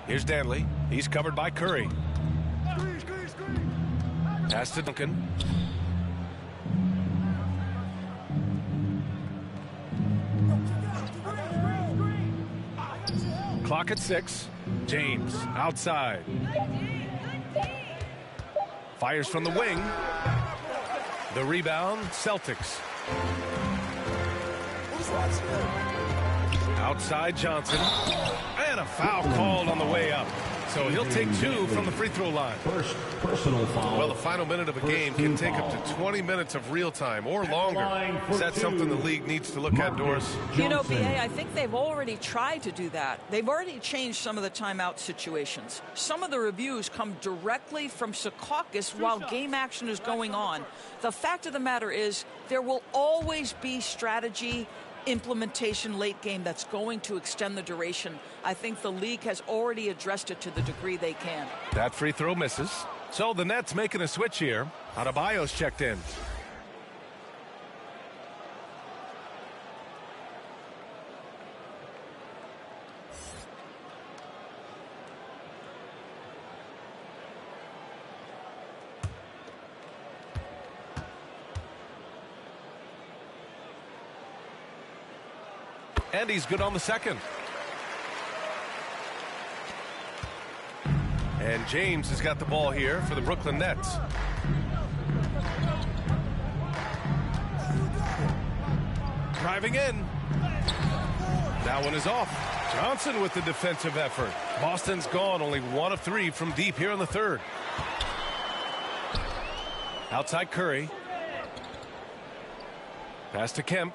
Here's Danley. He's covered by Curry. Pass to Duncan. Clock at 6. James outside. Fires from the wing. The rebound, Celtics. Outside Johnson. And a foul called on the way up. So he'll take 2 from the free throw line. First personal foul. Well, the final minute of a game can take up to 20 minutes of real time or longer. Is that something the league needs to look at, Doris? You know, BA, I think they've already tried to do that. They've already changed some of the timeout situations. Some of the reviews come directly from Secaucus while game action is going on. The fact of the matter is there will always be strategy implementation late game that's going to extend the duration. I think the league has already addressed it to the degree they can. That free throw misses. So the Nets making a switch here. Adebayo's checked in. And he's good on the second. And James has got the ball here for the Brooklyn Nets. Driving in. That one is off. Johnson with the defensive effort. Boston's gone only 1 of 3 from deep here in the third. Outside Curry. Pass to Kemp.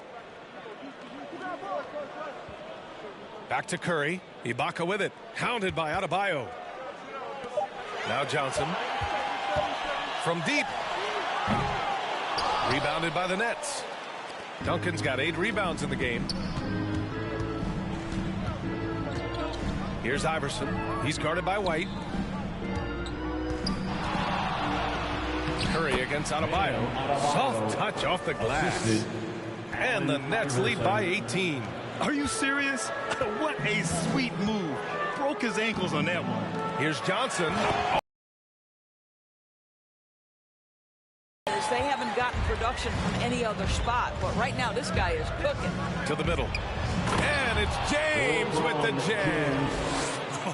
Back to Curry. Ibaka with it. Hounded by Adebayo. Now Johnson. From deep. Rebounded by the Nets. Duncan's got 8 rebounds in the game. Here's Iverson. He's guarded by White. Curry against Adebayo. Soft touch off the glass. And the Nets lead by 18. Are you serious? What a sweet move. Broke his ankles on that one. Here's Johnson. They haven't gotten production from any other spot, but right now this guy is cooking. To the middle. And it's James with the jam.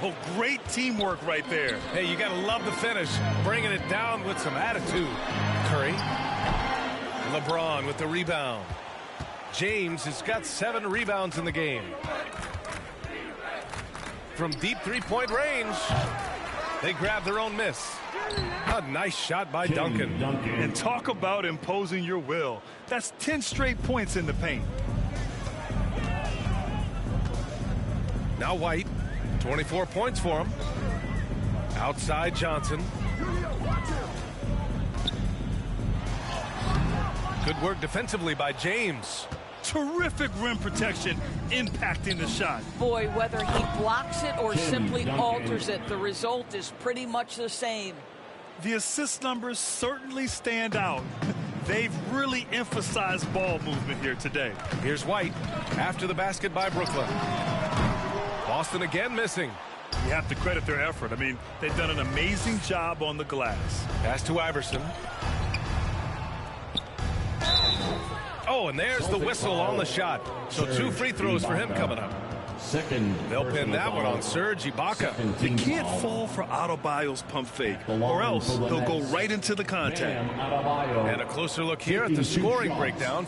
Oh, great teamwork right there. Hey, you got to love the finish. Bringing it down with some attitude. Curry. LeBron with the rebound. James has got 7 rebounds in the game. From deep three-point range, they grab their own miss. A nice shot by Duncan. And talk about imposing your will. That's 10 straight points in the paint. Now White, 24 points for him. Outside Johnson. Good work defensively by James. Terrific rim protection impacting the shot. Boy, whether he blocks it or simply alters it, the result is pretty much the same. The assist numbers certainly stand out. They've really emphasized ball movement here today. Here's White after the basket by Brooklyn. Boston again missing. You have to credit their effort. I mean, they've done an amazing job on the glass. Pass to Iverson. Oh, and there's the whistle on the shot. So 2 free throws for him coming up. They'll pin that one on Serge Ibaka. You can't fall for Adebayo's pump fake, or else they'll go right into the contact. And a closer look here at the scoring breakdown